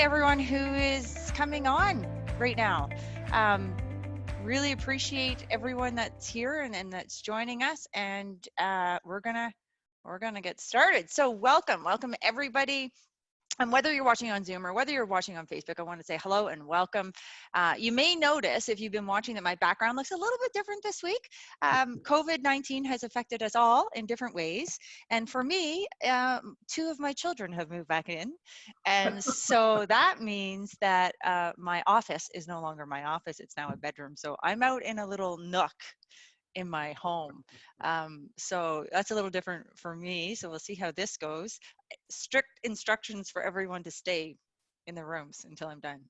to everyone who is coming on right now. Really appreciate everyone that's here and that's joining us, and we're gonna get started. So welcome everybody. And whether you're watching on Zoom or whether you're watching on Facebook, I want to say hello and welcome. You may notice, if you've been watching, that my background looks a little bit different this week. COVID-19 has affected us all in different ways. And for me, 2 of my children have moved back in. And so that means that my office is no longer my office. It's now a bedroom. So I'm out in a little nook in my home. So that's a little different for me. So we'll see how this goes. Strict instructions for everyone to stay in the rooms until I'm done.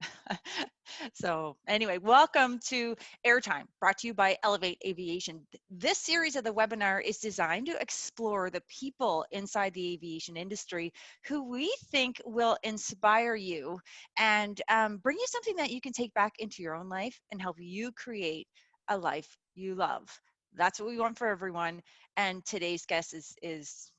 So anyway, welcome to Airtime, brought to you by Elevate Aviation. This series of the webinar is designed to explore the people inside the aviation industry who we think will inspire you and bring you something that you can take back into your own life and help you create a life you love. That's what we want for everyone. And today's guest is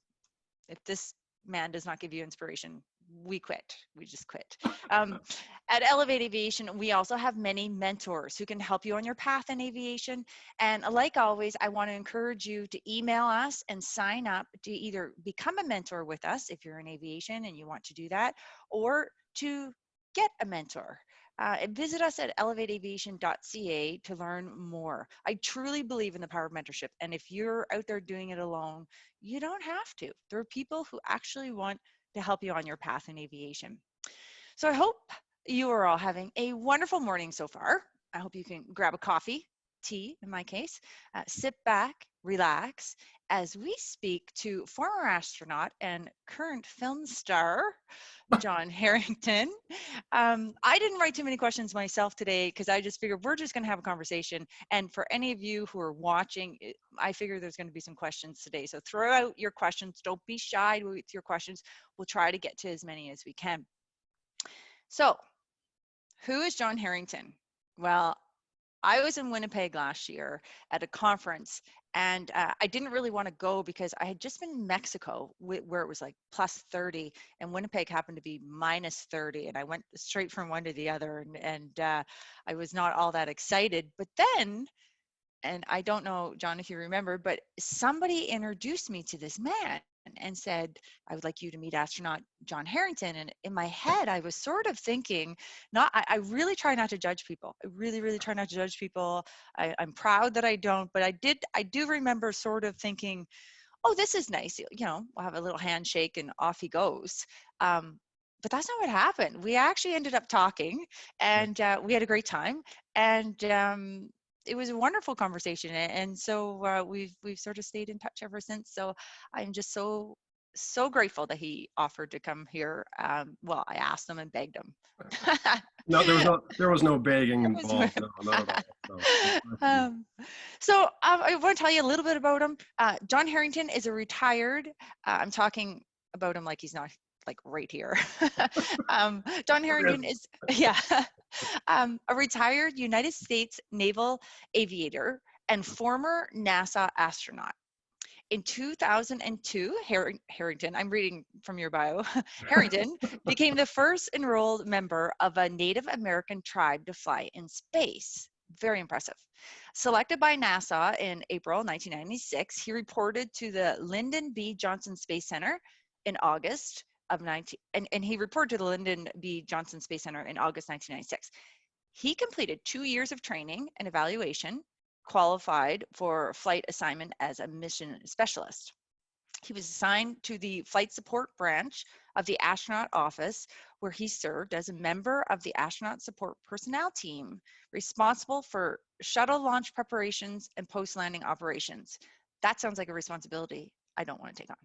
if this man does not give you inspiration, we quit. We just quit. At Elevate Aviation, we also have many mentors who can help you on your path in aviation. And like always, I want to encourage you to email us and sign up to either become a mentor with us if you're in aviation and you want to do that, or to get a mentor. Visit us at elevateaviation.ca to learn more. I truly believe in the power of mentorship. And if you're out there doing it alone, you don't have to. There are people who actually want to help you on your path in aviation. So I hope you are all having a wonderful morning so far. I hope you can grab a coffee, tea in my case, sit back, relax, as we speak to former astronaut and current film star, John Herrington. I didn't write too many questions myself today because I just figured we're just going to have a conversation. And for any of you who are watching, I figure there's going to be some questions today. So throw out your questions. Don't be shy with your questions. We'll try to get to as many as we can. So who is John Herrington? Well, I was in Winnipeg last year at a conference, and I didn't really want to go because I had just been in Mexico where it was like plus 30, and Winnipeg happened to be minus 30, and I went straight from one to the other, and I was not all that excited. But then, and I don't know, John, if you remember, but somebody introduced me to this man and said, I would like you to meet astronaut John Herrington. And in my head, I was sort of thinking, I really try not to judge people. I really try not to judge people. I'm proud that I don't, but I do remember sort of thinking, oh, this is nice. You know, we'll have a little handshake and off he goes. But that's not what happened. We actually ended up talking, and we had a great time. And it was a wonderful conversation, and so we've sort of stayed in touch ever since. So I'm just so grateful that he offered to come here. Well, I asked him and begged him. No, there was no begging involved. No, not at all. So I want to tell you a little bit about him. John Herrington is a retired. I'm talking about him like he's not like right here. John Herrington is, a retired United States Naval Aviator and former NASA astronaut. In 2002, Herrington, I'm reading from your bio, Herrington became the first enrolled member of a Native American tribe to fly in space. Very impressive. Selected by NASA in April 1996, he reported to the Lyndon B. Johnson Space Center in August of he reported to the Lyndon B. Johnson Space Center in August 1996. He completed 2 years of training and evaluation, qualified for flight assignment as a mission specialist. He was assigned to the flight support branch of the astronaut office, where he served as a member of the astronaut support personnel team responsible for shuttle launch preparations and post-landing operations. That sounds like a responsibility I don't want to take on.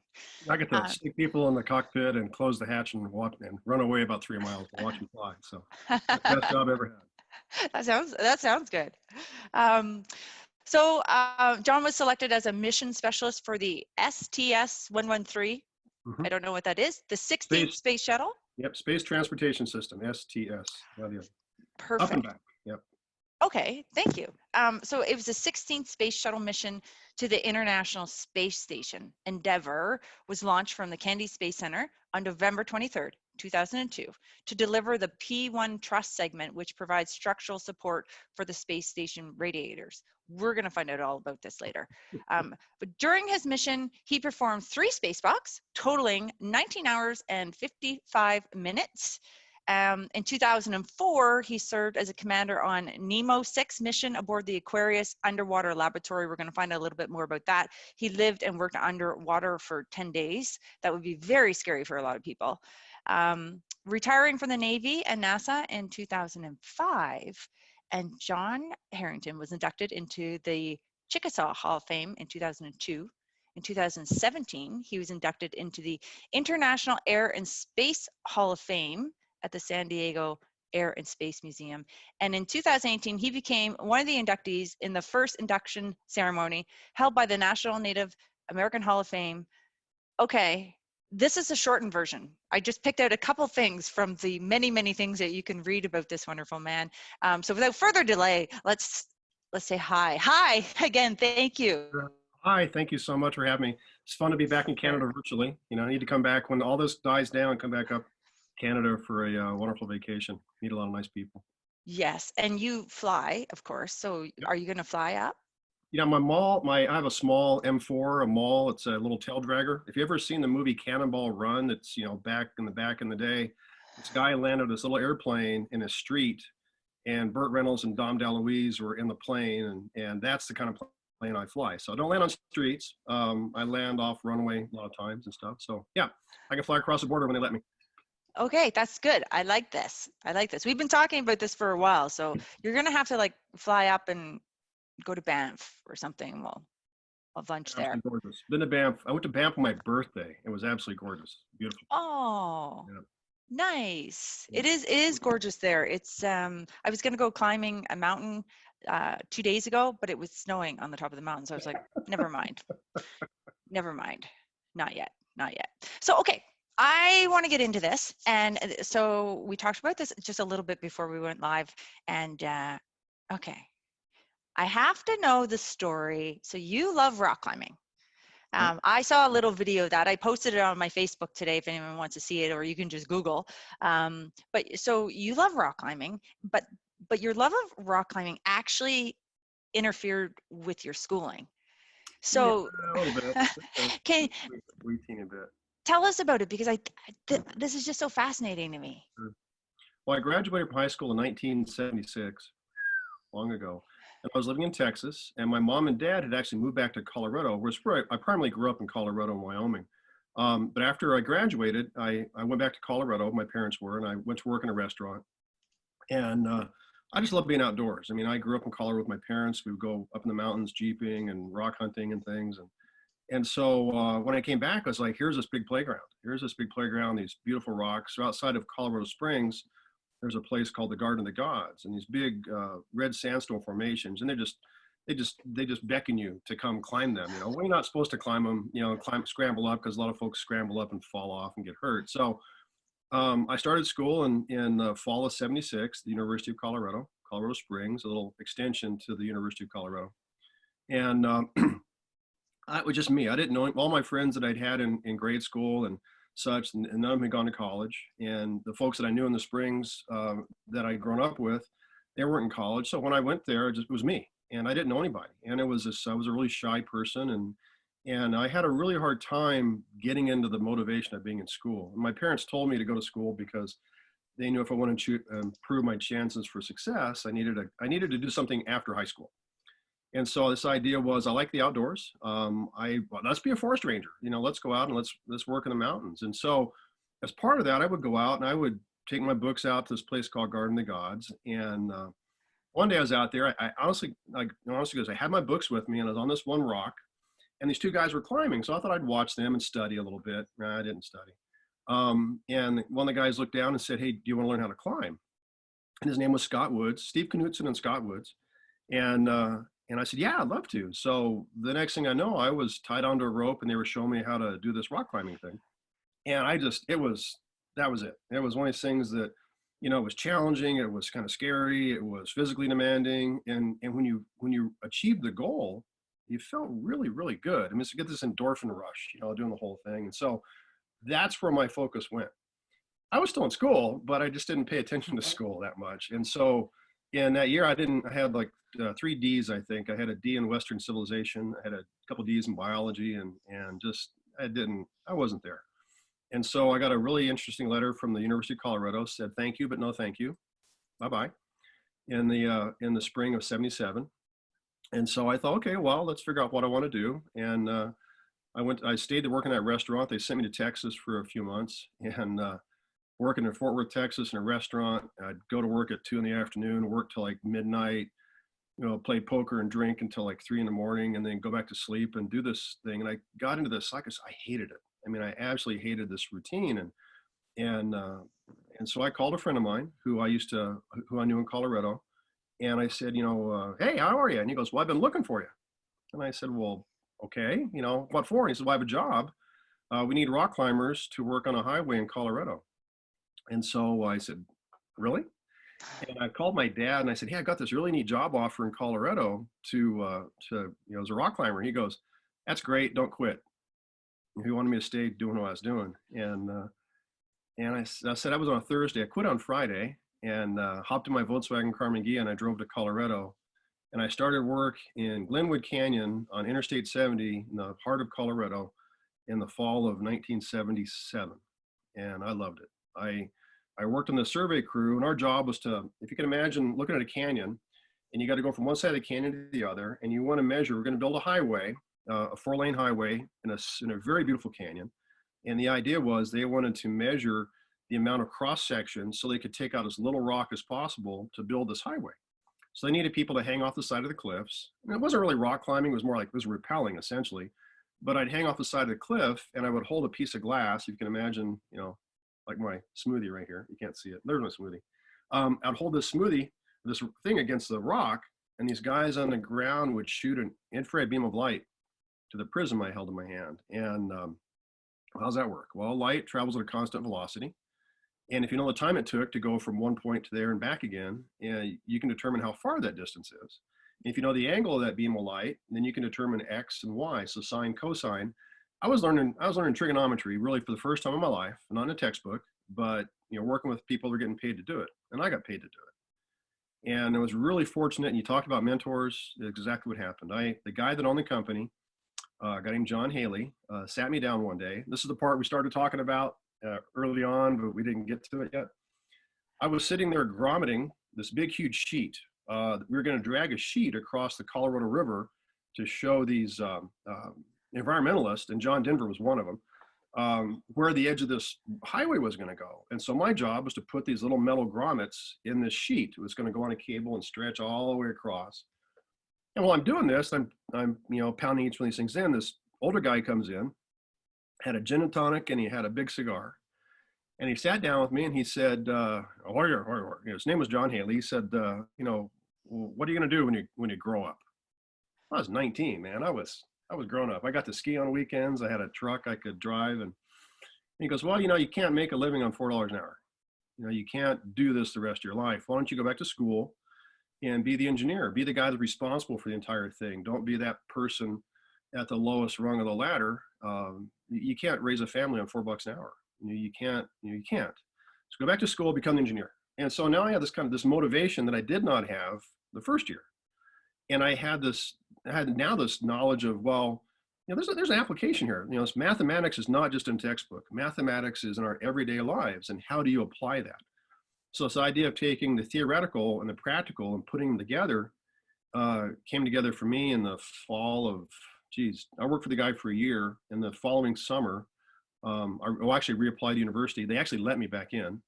I get to stick people in the cockpit and close the hatch and walk and run away about 3 miles and watch them fly. So best job ever had. That sounds good. So John was selected as a mission specialist for the STS-113. I don't know what that is. The 16th Space Shuttle. Yep, Space Transportation System, STS. Perfect. Up and back. Yep. Okay, thank you. So it was the 16th Space Shuttle mission to the International Space Station. Endeavour was launched from the Kennedy Space Center on November 23rd, 2002, to deliver the P1 truss segment, which provides structural support for the space station radiators. We're going to find out all about this later. But during his mission, he performed 3 spacewalks, totaling 19 hours and 55 minutes. In 2004, he served as a commander on Nemo 6 mission aboard the Aquarius underwater laboratory. We're going to find out a little bit more about that. He lived and worked underwater for 10 days. That would be very scary for a lot of people. Retiring from the Navy and NASA in 2005, and John Herrington was inducted into the Chickasaw Hall of Fame in 2002. In 2017, he was inducted into the International Air and Space Hall of Fame at the San Diego Air and Space Museum. And in 2018, he became one of the inductees in the first induction ceremony held by the National Native American Hall of Fame. Okay, this is a shortened version. I just picked out a couple things from the many, many things that you can read about this wonderful man. So without further delay, let's say hi. Hi again, thank you. Hi, thank you so much for having me. It's fun to be back in Canada virtually. You know, I need to come back when all this dies down and come back up Canada for a wonderful vacation. Meet a lot of nice people. Yes, and you fly, of course. So Yep. Are you going to fly up? Yeah, I have a small M4, a Maul. It's a little tail dragger. If you ever seen the movie Cannonball Run, that's, you know, back in the day, this guy landed this little airplane in a street, and Burt Reynolds and Dom DeLuise were in the plane, and that's the kind of plane I fly. So I don't land on streets. I land off runway a lot of times and stuff. So yeah, I can fly across the border when they let me. Okay, that's good. I like this. I like this. We've been talking about this for a while. So you're going to have to like fly up and go to Banff or something. We'll lunch there. Absolutely gorgeous. Been to Banff. I went to Banff on my birthday. It was absolutely gorgeous. Beautiful. Oh, Yeah. nice. Yeah. It is gorgeous there. It's I was going to go climbing a mountain 2 days ago, but it was snowing on the top of the mountain. So I was like, never mind. Never mind. Not yet. Not yet. So, okay. I want to get into this. And so we talked about this just a little bit before we went live. And okay, I have to know the story. So you love rock climbing. I saw a little video of that. I posted it on my Facebook today if anyone wants to see it, or you can just Google. But so you love rock climbing, but your love of rock climbing actually interfered with your schooling. So yeah, a little bit. can We teeny bit. tell us about it, because this is just so fascinating to me. Well, I graduated from high school in 1976, long ago. And I was living in Texas, and my mom and dad had actually moved back to Colorado, where I primarily grew up in Colorado and Wyoming. But after I graduated, I went back to Colorado, my parents were, and I went to work in a restaurant. And I just love being outdoors. I mean, I grew up in Colorado with my parents. We would go up in the mountains, jeeping and rock hunting and things. And so when I came back, I was like, here's this big playground. Here's this big playground, these beautiful rocks. So outside of Colorado Springs, there's a place called the Garden of the Gods, and these big red sandstone formations, and they just beckon you to come climb them. You know, we're not supposed to climb them, you know, scramble up, because a lot of folks scramble up and fall off and get hurt. So I started school in the fall of '76, the University of Colorado Springs, a little extension to the University of Colorado. And it was just me. I didn't know all my friends that I'd had in grade school and such, and none of them had gone to college. And the folks that I knew in the Springs that I'd grown up with, they weren't in college. So when I went there, it was me, and I didn't know anybody. And I was a really shy person, and I had a really hard time getting into the motivation of being in school. And my parents told me to go to school because they knew if I wanted to improve my chances for success, I needed to do something after high school. And so this idea was, I like the outdoors. Let's be a forest ranger. You know, let's go out and let's work in the mountains. And so as part of that, I would go out and I would take my books out to this place called Garden of the Gods. And one day I was out there. I honestly, because I had my books with me, and I was on this one rock, and these two guys were climbing. So I thought I'd watch them and study a little bit. I didn't study. And one of the guys looked down and said, "Hey, do you want to learn how to climb?" And his name was Scott Woods, Steve Knutson and Scott Woods. And I said, "Yeah, I'd love to." So the next thing I know, I was tied onto a rope, and they were showing me how to do this rock climbing thing. And that was it. It was one of these things that, you know, it was challenging. It was kind of scary. It was physically demanding. And when you achieved the goal, you felt really, really good. I mean, to get this endorphin rush, you know, doing the whole thing. And so that's where my focus went. I was still in school, but I just didn't pay attention to school that much. And so in that year, I had like 3 Ds, I think. I had a D in Western civilization. I had a couple Ds in biology, and just, I wasn't there. And so I got a really interesting letter from the University of Colorado, said, thank you, but no thank you. Bye-bye. In the spring of 77. And so I thought, okay, well, let's figure out what I want to do. And I stayed to work in that restaurant. They sent me to Texas for a few months, and working in Fort Worth, Texas in a restaurant. I'd go to work at 2 in the afternoon, work till like midnight, play poker and drink until like 3 in the morning, and then go back to sleep and do this thing. And I got into this, like I hated it. I mean, I absolutely hated this routine. And so I called a friend of mine who I knew in Colorado. And I said, hey, how are you? And he goes, well, I've been looking for you. And I said, well, okay, what for? And he said, well, I have a job. We need rock climbers to work on a highway in Colorado. And so I said, really? And I called my dad and I said, hey, I got this really neat job offer in Colorado to as a rock climber. And he goes, that's great. Don't quit. And he wanted me to stay doing what I was doing. And I said, I was on a Thursday. I quit on Friday and hopped in my Volkswagen Carnegie and I drove to Colorado. And I started work in Glenwood Canyon on Interstate 70 in the heart of Colorado in the fall of 1977. And I loved it. I worked on the survey crew, and our job was to, if you can imagine looking at a canyon, and you got to go from one side of the canyon to the other, and you want to measure, we're going to build a highway, a 4-lane highway in a very beautiful canyon. And the idea was they wanted to measure the amount of cross section so they could take out as little rock as possible to build this highway. So they needed people to hang off the side of the cliffs. And it wasn't really rock climbing, it was more like, it was rappelling essentially. But I'd hang off the side of the cliff and I would hold a piece of glass, you can imagine, like my smoothie right here. You can't see it. There's my smoothie. I'd hold this thing against the rock, and these guys on the ground would shoot an infrared beam of light to the prism I held in my hand. And how's that work? Well, light travels at a constant velocity. And if you know the time it took to go from one point to there and back again, you can determine how far that distance is. If you know the angle of that beam of light, then you can determine X and Y, so sine, cosine. I was learning trigonometry really for the first time in my life, not in a textbook, but working with people who are getting paid to do it, and I got paid to do it. And I was really fortunate. And you talked about mentors, exactly what happened. The guy that owned the company, a guy named John Haley, sat me down one day. This is the part we started talking about early on, but we didn't get to it yet. I was sitting there grommeting this big, huge sheet. We were going to drag a sheet across the Colorado River to show these environmentalists, and John Denver was one of them, where the edge of this highway was going to go. And so my job was to put these little metal grommets in this sheet. It was going to go on a cable and stretch all the way across. And while I'm doing this, I'm pounding each one of these things in. This older guy comes in, had a gin and tonic, and he had a big cigar. And he sat down with me and he said, his name was John Haley. He said, what are you going to do when you grow up? I was 19, man. I was grown up. I got to ski on weekends. I had a truck I could drive. And he goes, well, you can't make a living on $4 an hour. You can't do this the rest of your life. Why don't you go back to school and be the engineer, be the guy that's responsible for the entire thing. Don't be that person at the lowest rung of the ladder. You can't raise a family on $4 an hour. You can't. So go back to school, become an engineer. And so now I had this motivation that I did not have the first year. And I had now this knowledge of, well, there's an application here. Mathematics is not just in textbook. Mathematics is in our everyday lives. And how do you apply that? So this idea of taking the theoretical and the practical and putting them together came together for me in the fall of, I worked for the guy for a year. In the following summer, I actually reapplied to university. They actually let me back in.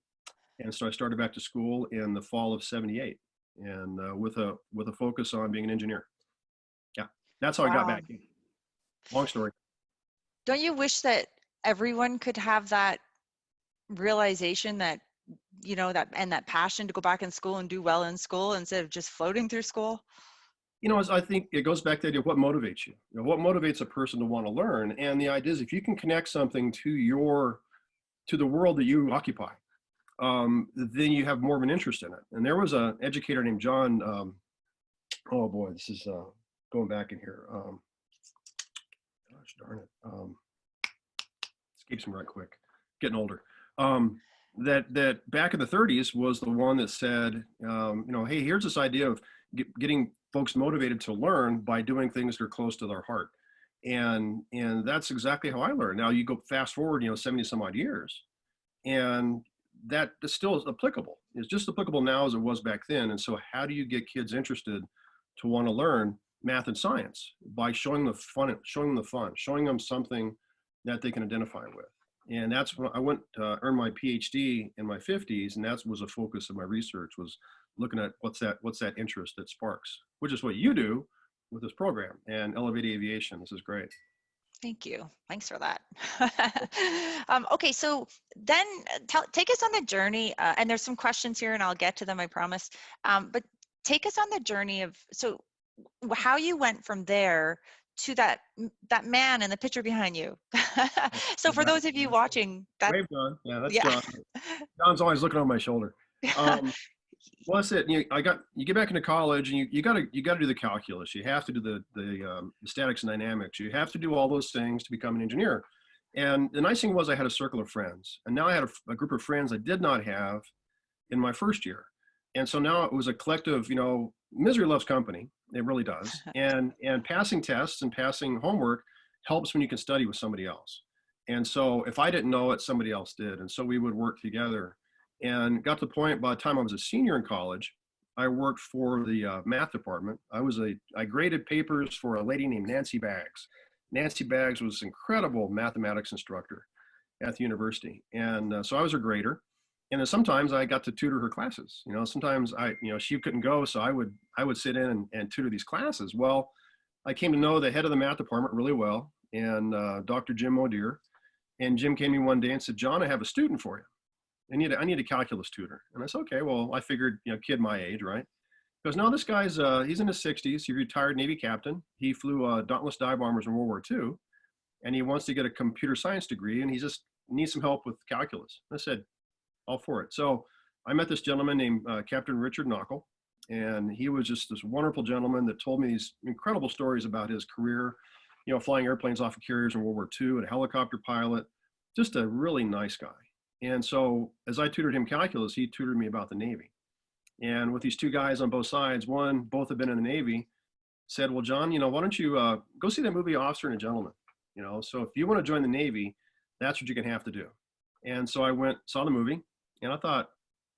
And so I started back to school in the fall of 78 and with a focus on being an engineer. Yeah, that's how I got back in. Long story. Don't you wish that everyone could have that realization that, that passion to go back in school and do well in school instead of just floating through school? I think it goes back to the idea of what motivates you. What motivates a person to want to learn. And the idea is if you can connect something to the world that you occupy, then you have more of an interest in it. And there was an educator named John, oh boy, this is going back in here. Gosh darn it. Escapes me right quick. Getting older. that back in the 30s was the one that said, hey, here's this idea of getting folks motivated to learn by doing things that are close to their heart. And that's exactly how I learned. Now you go fast forward, 70 some odd years, and that is still applicable. It's just applicable now as it was back then. And so how do you get kids interested to want to learn math and science? By showing them the fun, showing them something that they can identify with. And that's when I went to earn my PhD in my 50s, and that was a focus of my research, was looking at what's that interest that sparks, which is what you do with this program and Elevate Aviation. This is great. Thank you. Thanks for that. Okay, so then take us on the journey, and there's some questions here, and I'll get to them, I promise. But take us on the journey of how you went from there to that man in the picture behind you. So for those of you watching, Wave, John. Yeah, that's yeah. John. John's always looking on my shoulder. Well, that's it. You get back into college, and you got to do the calculus. You have to do the statics and dynamics. You have to do all those things to become an engineer. And the nice thing was I had a circle of friends, and now I had a group of friends I did not have in my first year. And so now it was a collective, misery loves company. It really does. And passing tests and passing homework helps when you can study with somebody else. And so if I didn't know it, somebody else did. And so we would work together, and got to the point by the time I was a senior in college, I worked for the math department. I graded papers for a lady named Nancy Baggs. Nancy Baggs was an incredible mathematics instructor at the university. And so I was her grader. And then sometimes I got to tutor her classes. Sometimes she couldn't go, so I would sit in and tutor these classes. Well, I came to know the head of the math department really well, and Dr. Jim O'Dear. And Jim came to me one day and said, "John, I have a student for you. I need a calculus tutor." And I said, "Okay." Well, I figured, kid my age, right? Because now this guy's he's in his 60s. He's a retired Navy captain. He flew Dauntless dive bombers in World War II, and he wants to get a computer science degree, and he just needs some help with calculus. I said, all for it. So I met this gentleman named Captain Richard Knockel, and he was just this wonderful gentleman that told me these incredible stories about his career, flying airplanes off of carriers in World War II, and a helicopter pilot, just a really nice guy. And so as I tutored him calculus, he tutored me about the Navy. And with these two guys on both sides, both have been in the Navy, said, "Well, John, why don't you go see that movie Officer and a Gentleman? So if you want to join the Navy, that's what you're going to have to do." And so I went, saw the movie, and I thought,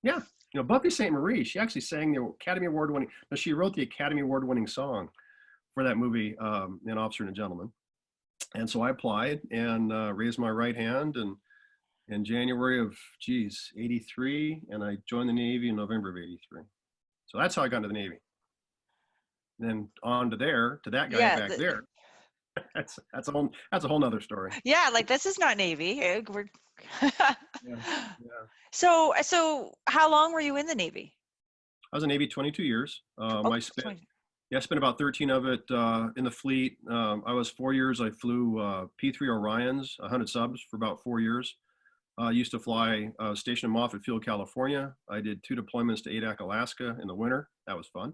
yeah, Buffy St. Marie, she actually sang the Academy Award winning, she wrote the Academy Award winning song for that movie, An Officer and a Gentleman. And so I applied and raised my right hand, and in January of 83, and I joined the Navy in November of 83. So that's how I got into the Navy. And then on to that guy back there. That's a whole nother story. Yeah, like this is not Navy. Yeah. So how long were you in the Navy? I was in the Navy 22 years. I spent about 13 of it in the fleet. I was 4 years. I flew P-3 Orions, 100 subs for about 4 years. I used to fly station in Moffett Field, California. I did 2 deployments to Adak, Alaska in the winter. That was fun.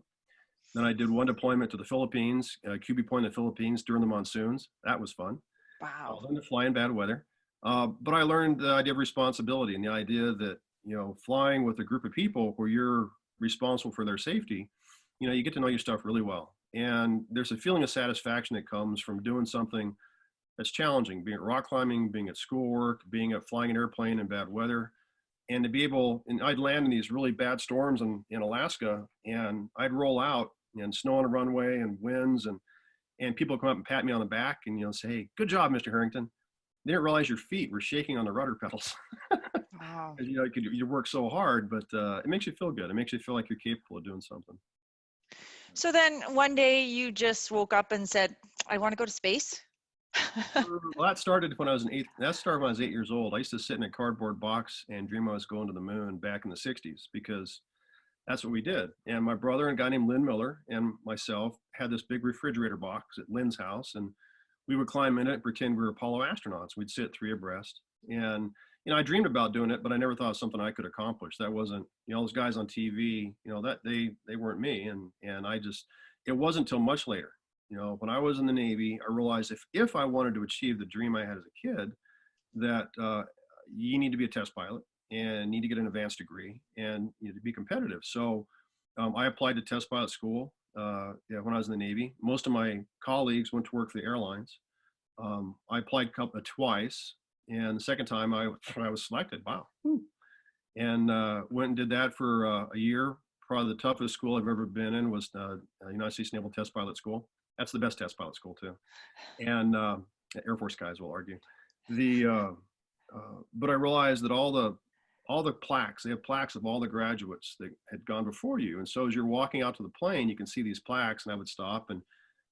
Then I did 1 deployment to the Philippines, QB Point in the Philippines during the monsoons. That was fun. Wow. I learned to fly in bad weather. But I learned the idea of responsibility and the idea that, flying with a group of people where you're responsible for their safety, you get to know your stuff really well. And there's a feeling of satisfaction that comes from doing something that's challenging, being at rock climbing, being at schoolwork, being at flying an airplane in bad weather. And to be able, and I'd land in these really bad storms in Alaska, and I'd roll out and snow on a runway and winds, and people come up and pat me on the back and say, "Hey, good job, Mr. Herrington. They didn't realize your feet were shaking on the rudder pedals." Wow. You work so hard, but it makes you feel good. It makes you feel like you're capable of doing something. So then one day you just woke up and said, "I want to go to space." Well, that started when I was 8 years old. I used to sit in a cardboard box and dream I was going to the moon back in the 60s, because that's what we did. And my brother and a guy named Lynn Miller and myself had this big refrigerator box at Lynn's house, and we would climb in it and pretend we were Apollo astronauts. We'd sit 3 abreast. And, I dreamed about doing it, but I never thought it was something I could accomplish. That wasn't, those guys on TV, that they weren't me. And it wasn't until much later, when I was in the Navy, I realized if I wanted to achieve the dream I had as a kid, that you need to be a test pilot. and need to get an advanced degree and to be competitive. So I applied to test pilot school yeah, when I was in the Navy. Most of my colleagues went to work for the airlines. I applied twice, and the second time I was selected. Wow. Woo. And went and did that for a year. Probably the toughest school I've ever been in was United States Naval Test Pilot School. That's the best test pilot school too. And Air Force guys will argue. But I realized that all the plaques, they have plaques of all the graduates that had gone before you. And so as you're walking out to the plane, you can see these plaques, and I would stop and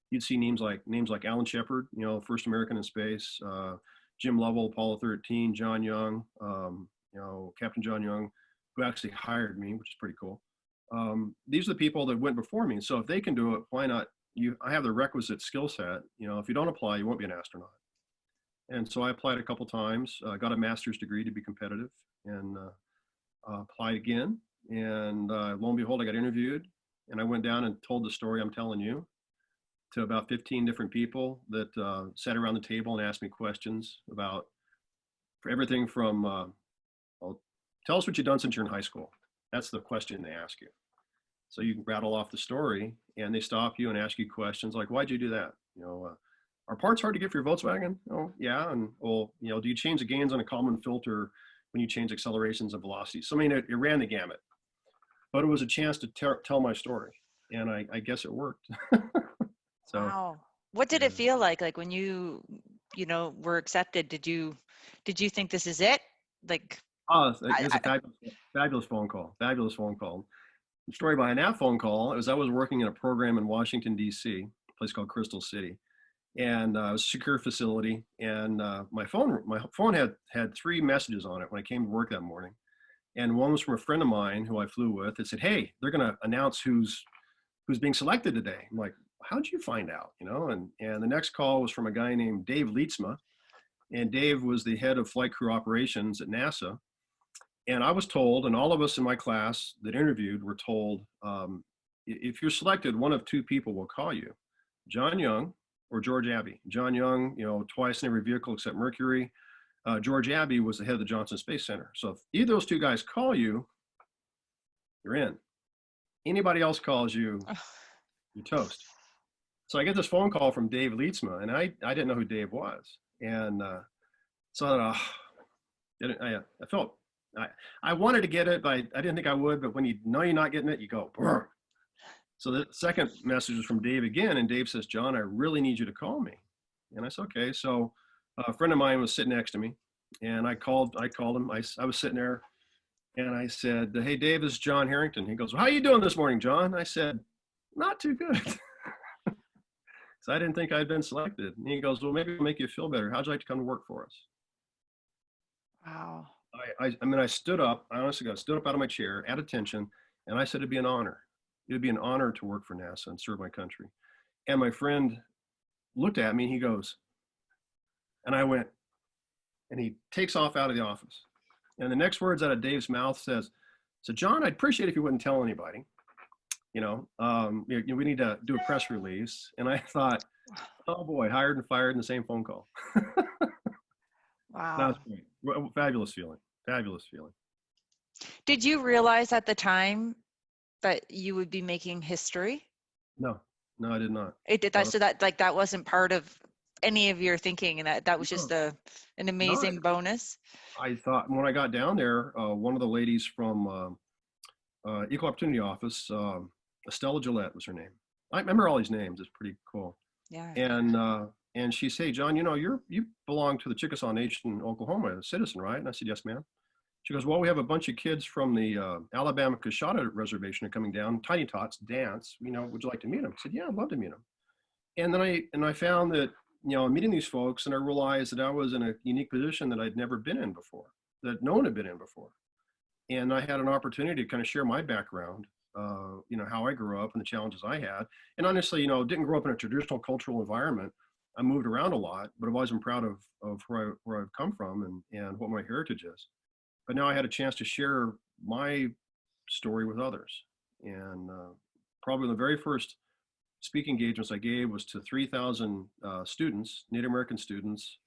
you'd see names like Alan Shepard, first American in space, Jim Lovell, Apollo 13, John Young, Captain John Young, who actually hired me, which is pretty cool. These are the people that went before me. So if they can do it, why not? I have the requisite skill set. If you don't apply, you won't be an astronaut. And so I applied a couple times, got a master's degree to be competitive, and applied again. And lo and behold, I got interviewed, and I went down and told the story I'm telling you to about 15 different people that sat around the table and asked me questions about for everything from, well, tell us what you've done since you're in high school. That's the question they ask you. So you can rattle off the story, and they stop you and ask you questions like, why'd you do that? Are parts hard to get for your Volkswagen? Oh, yeah. And, well, do you change the gains on a Kalman filter when you change accelerations and velocities? So, I mean, it ran the gamut. But it was a chance to tell my story, and I guess it worked. So, wow. What did it feel like when you were accepted? Did you think this is it? Like, it was a fabulous phone call. Fabulous phone call. The story behind that phone call is I was working in a program in Washington, D.C., a place called Crystal City. And it was a secure facility. And my phone had 3 messages on it when I came to work that morning. And one was from a friend of mine who I flew with. It said, hey, they're going to announce who's being selected today. I'm like, how'd you find out? And the next call was from a guy named Dave Leetsma. And Dave was the head of flight crew operations at NASA. And I was told, and all of us in my class that interviewed were told, if you're selected, one of 2 people will call you, John Young or George Abbey. John Young, twice in every vehicle except Mercury. George Abbey was the head of the Johnson Space Center. So if either of those 2 guys call you, you're in. Anybody else calls you, you're toast. So I get this phone call from Dave Leetsma, and I didn't know who Dave was. And so I felt, I wanted to get it, but I didn't think I would. But when you know you're not getting it, you go, brr. So the second message was from Dave again, and Dave says, John, I really need you to call me. And I said, okay. So a friend of mine was sitting next to me, and I called him. I was sitting there, and I said, hey, Dave, this is John Herrington. He goes, well, how are you doing this morning, John? I said, not too good. So I didn't think I'd been selected. And he goes, well, maybe it'll make you feel better. How'd you like to come to work for us? wow. I stood up. I honestly stood up out of my chair at attention, and I said it'd be an honor. It would be an honor to work for NASA and serve my country. And my friend looked at me, and he goes, and I went, and he takes off out of the office. And the next words out of Dave's mouth says, so John, I'd appreciate if you wouldn't tell anybody. We need to do a press release. And I thought, oh boy, hired and fired in the same phone call. Wow. That was great. Fabulous feeling. Fabulous feeling. Did you realize at the time that you would be making history? No, I did not. It did that. So that wasn't part of any of your thinking, and that was just an amazing bonus. I thought when I got down there, one of the ladies from Equal Opportunity Office, Estella Gillette was her name. I remember all these names. It's pretty cool. Yeah. And she said, hey, John, you belong to the Chickasaw Nation, Oklahoma, a citizen, right? And I said, yes, ma'am. She goes, well, we have a bunch of kids from the Alabama Coshada Reservation are coming down, Tiny Tots, dance. Would you like to meet them? I said, yeah, I'd love to meet them. And then I found that, meeting these folks, and I realized that I was in a unique position that I'd never been in before, that no one had been in before. And I had an opportunity to kind of share my background, how I grew up and the challenges I had. And honestly, didn't grow up in a traditional cultural environment. I moved around a lot, but I've always been proud of where I've come from and what my heritage is. But now I had a chance to share my story with others. And probably the very first speaking engagements I gave was to 3,000 students, Native American students,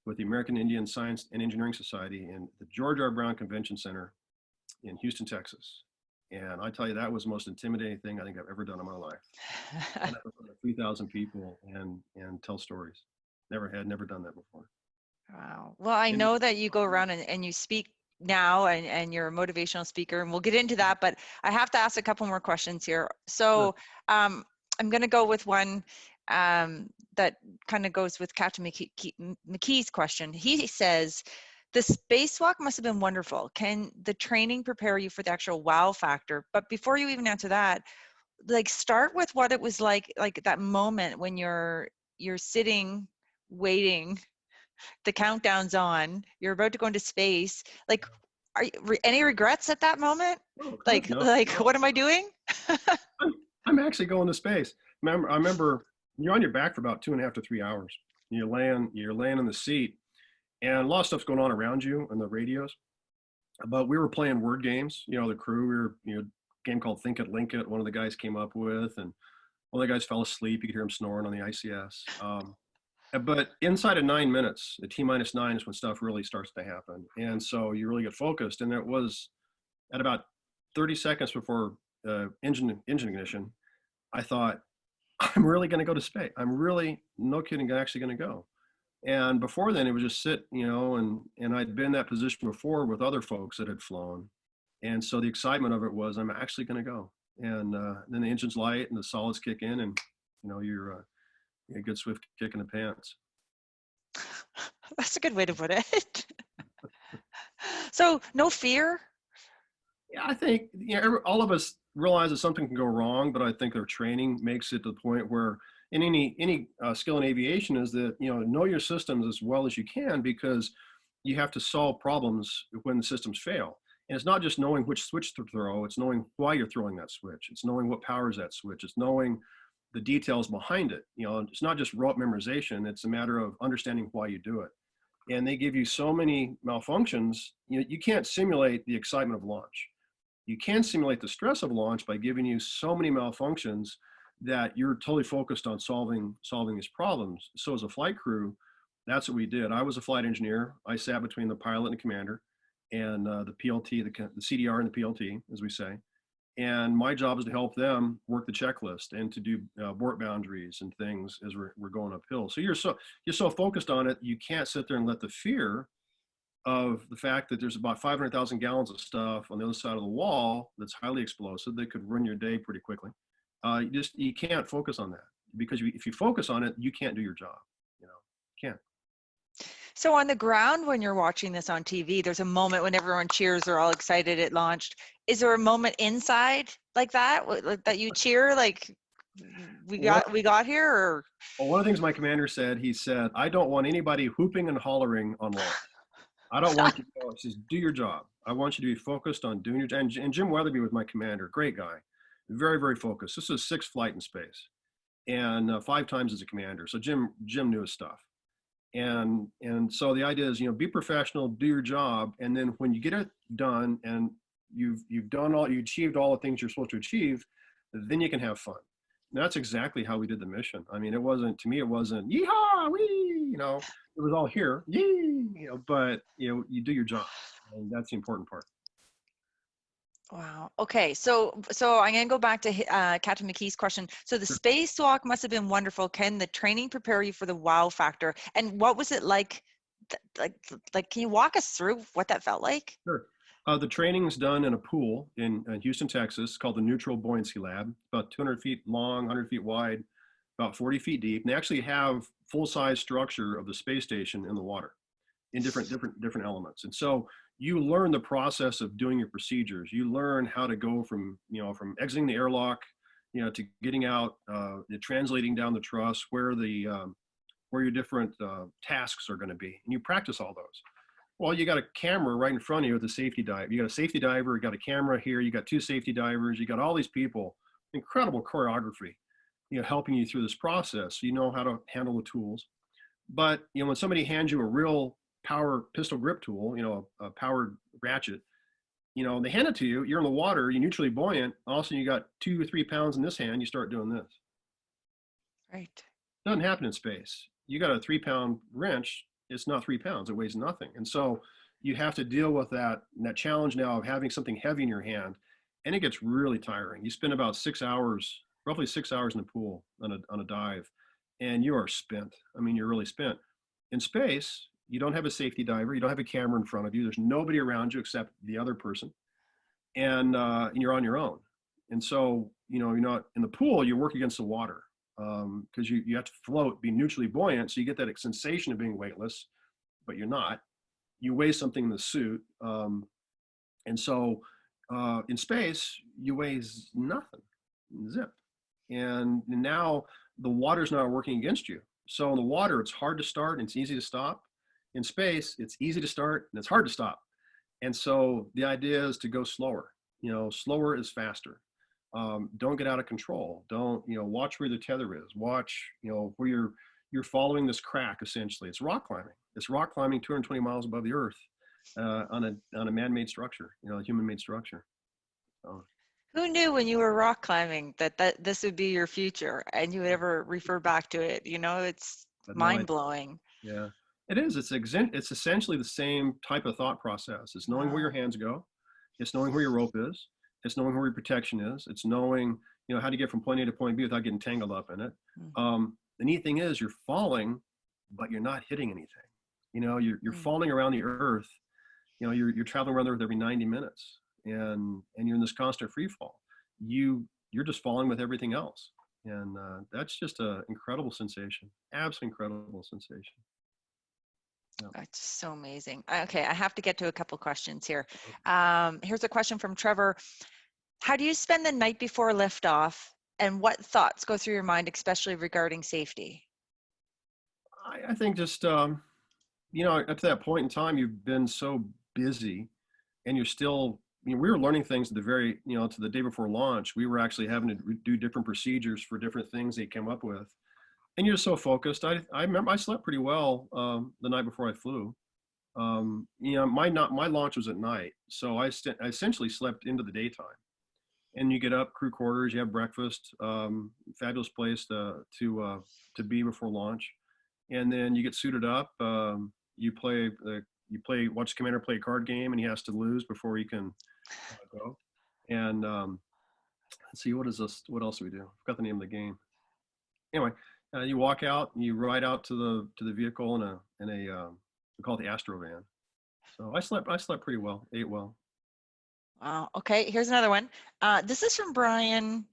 with the American Indian Science and Engineering Society in the George R. Brown Convention Center in Houston, Texas. And I tell you, that was the most intimidating thing I think I've ever done in my life. And I was in front of 3,000 people and tell stories. Never done that before. Wow. Well, I And know that you go around and you speak now, and you're a motivational speaker, and we'll get into that, but I have to ask a couple more questions here. So I'm going to go with one that kind of goes with Captain McKee's question. He says, the spacewalk must have been wonderful. Can the training prepare you for the actual wow factor? But before you even answer that, like, start with what it was like that moment when you're sitting waiting, the countdown's on, you're about to go into space. Like, are you, any regrets at that moment? oh, Like, no, no. what am I doing? I'm actually going to space. I remember you're on your back for about 2.5 to 3 hours. You're laying in the seat, and a lot of stuff's going on around you on the radios. But we were playing word games. The crew. We were, game called Think It, Link It. One of the guys came up with, and one of the guys fell asleep. You could hear him snoring on the ICS. But inside of 9 minutes, the T-9 is when stuff really starts to happen. And so you really get focused. And it was at about 30 seconds before engine ignition, I thought, I'm really going to go to space. I'm really, no kidding, actually going to go. And before then, it was just sit, and I'd been in that position before with other folks that had flown. And so the excitement of it was, I'm actually going to go. And then the engine's light and the solids kick in, and you're a good swift kick in the pants. That's a good way to put it. So no fear? Yeah, I think all of us realize that something can go wrong, but I think their training makes it to the point where in any skill in aviation is that know your systems as well as you can, because you have to solve problems when the systems fail. And it's not just knowing which switch to throw, it's knowing why you're throwing that switch. It's knowing what powers that switch. It's knowing the details behind it. It's not just rote memorization, it's a matter of understanding why you do it. And they give you so many malfunctions, you can't simulate the excitement of launch. You can simulate the stress of launch by giving you so many malfunctions that you're totally focused on solving these problems. So as a flight crew, that's what we did. I was a flight engineer. I sat between the pilot and the commander, and the PLT, the CDR and the PLT, as we say. And my job is to help them work the checklist and to do abort boundaries and things as we're going uphill. So you're so focused on it, you can't sit there and let the fear of the fact that there's about 500,000 gallons of stuff on the other side of the wall that's highly explosive that could ruin your day pretty quickly. You can't focus on that, because if you focus on it, you can't do your job. Can't. So on the ground, when you're watching this on TV, there's a moment when everyone cheers, they're all excited it launched. Is there a moment inside like that you cheer, like we got here? Or well, one of the things my commander said, he said, I don't want anybody whooping and hollering on launch. I don't want you to go. He says, do your job. I want you to be focused on doing your job. And Jim Weatherby was my commander, great guy, very, very focused. This is 6th flight in space, and 5 times as a commander. So Jim knew his stuff. And so the idea is, be professional, do your job, and then when you get it done and you achieved all the things you're supposed to achieve, then you can have fun. And that's exactly how we did the mission. I mean, it wasn't yeehaw, wee, it was all here, yee, but you do your job, and that's the important part. Wow. Okay. So I'm going to go back to Captain McKee's question. So the spacewalk must have been wonderful. Can the training prepare you for the wow factor? And what was it like? Like, can you walk us through what that felt like? Sure. The training is done in a pool in Houston, Texas, called the Neutral Buoyancy Lab, about 200 feet long, 100 feet wide, about 40 feet deep. And they actually have full-size structure of the space station in the water in different elements. And so you learn the process of doing your procedures. You learn how to go from exiting the airlock, to getting out, translating down the truss, where your different tasks are going to be. And you practice all those. Well, you got a camera right in front of you with a safety dive. You got a safety diver, you got a camera here, you got 2 safety divers, you got all these people, incredible choreography, helping you through this process. So you know how to handle the tools. But, when somebody hands you a real power pistol grip tool, a powered ratchet, they hand it to you, you're in the water, you're neutrally buoyant. Also, you got 2 or 3 pounds in this hand, you start doing this. Right. Doesn't happen in space. You got a 3-pound wrench, It's not 3 pounds. It weighs nothing. And so you have to deal with that challenge now of having something heavy in your hand, and it gets really tiring. You spend about 6 hours, roughly 6 hours in the pool on a dive, and you are spent. I mean, you're really spent. In space, you don't have a safety diver. You don't have a camera in front of you. There's nobody around you except the other person, and you're on your own. And so, you're not in the pool. You work against the water because you have to float, be neutrally buoyant, so you get that sensation of being weightless, but you're not. You weigh something in the suit, and so in space you weigh nothing, zip, and now the water's not working against you. So in the water, it's hard to start and it's easy to stop. In space, it's easy to start and it's hard to stop. And so the idea is to go slower. Slower is faster. Don't get out of control. Don't, watch where the tether is. Watch, where you're following this crack. Essentially, it's rock climbing. It's rock climbing 220 miles above the Earth on a man-made structure, a human-made structure. So, Who knew when you were rock climbing that this would be your future and you would ever refer back to it? It's mind blowing. Yeah, it is. It's essentially the same type of thought process. It's knowing where your hands go. It's knowing where your rope is. It's knowing where your protection is. It's knowing, how to get from point A to point B without getting tangled up in it. The neat thing is you're falling, but you're not hitting anything. You're falling around the Earth. You're traveling around the Earth every 90 minutes, and you're in this constant free fall. You're just falling with everything else, and that's just an incredible sensation. Absolutely incredible sensation. Yeah. That's so amazing. Okay, I have to get to a couple questions here. Here's a question from Trevor. How do you spend the night before liftoff, and what thoughts go through your mind, especially regarding safety? I think just, up to that point in time, you've been so busy, and you're still, we were learning things at the very, to the day before launch. We were actually having to do different procedures for different things they came up with. And you're so focused. I remember I slept pretty well the night before I flew. My launch was at night, so I essentially slept into the daytime. And you get up, crew quarters, you have breakfast, fabulous place to be before launch, and then you get suited up. You watch the commander play a card game, and he has to lose before he can go. And let's see, what else do we do? I forgot the name of the game. Anyway. You walk out, and you ride out to the vehicle in a we call it the Astro van. So I slept pretty well, ate well. Wow. Okay, here's another one. This is from Brian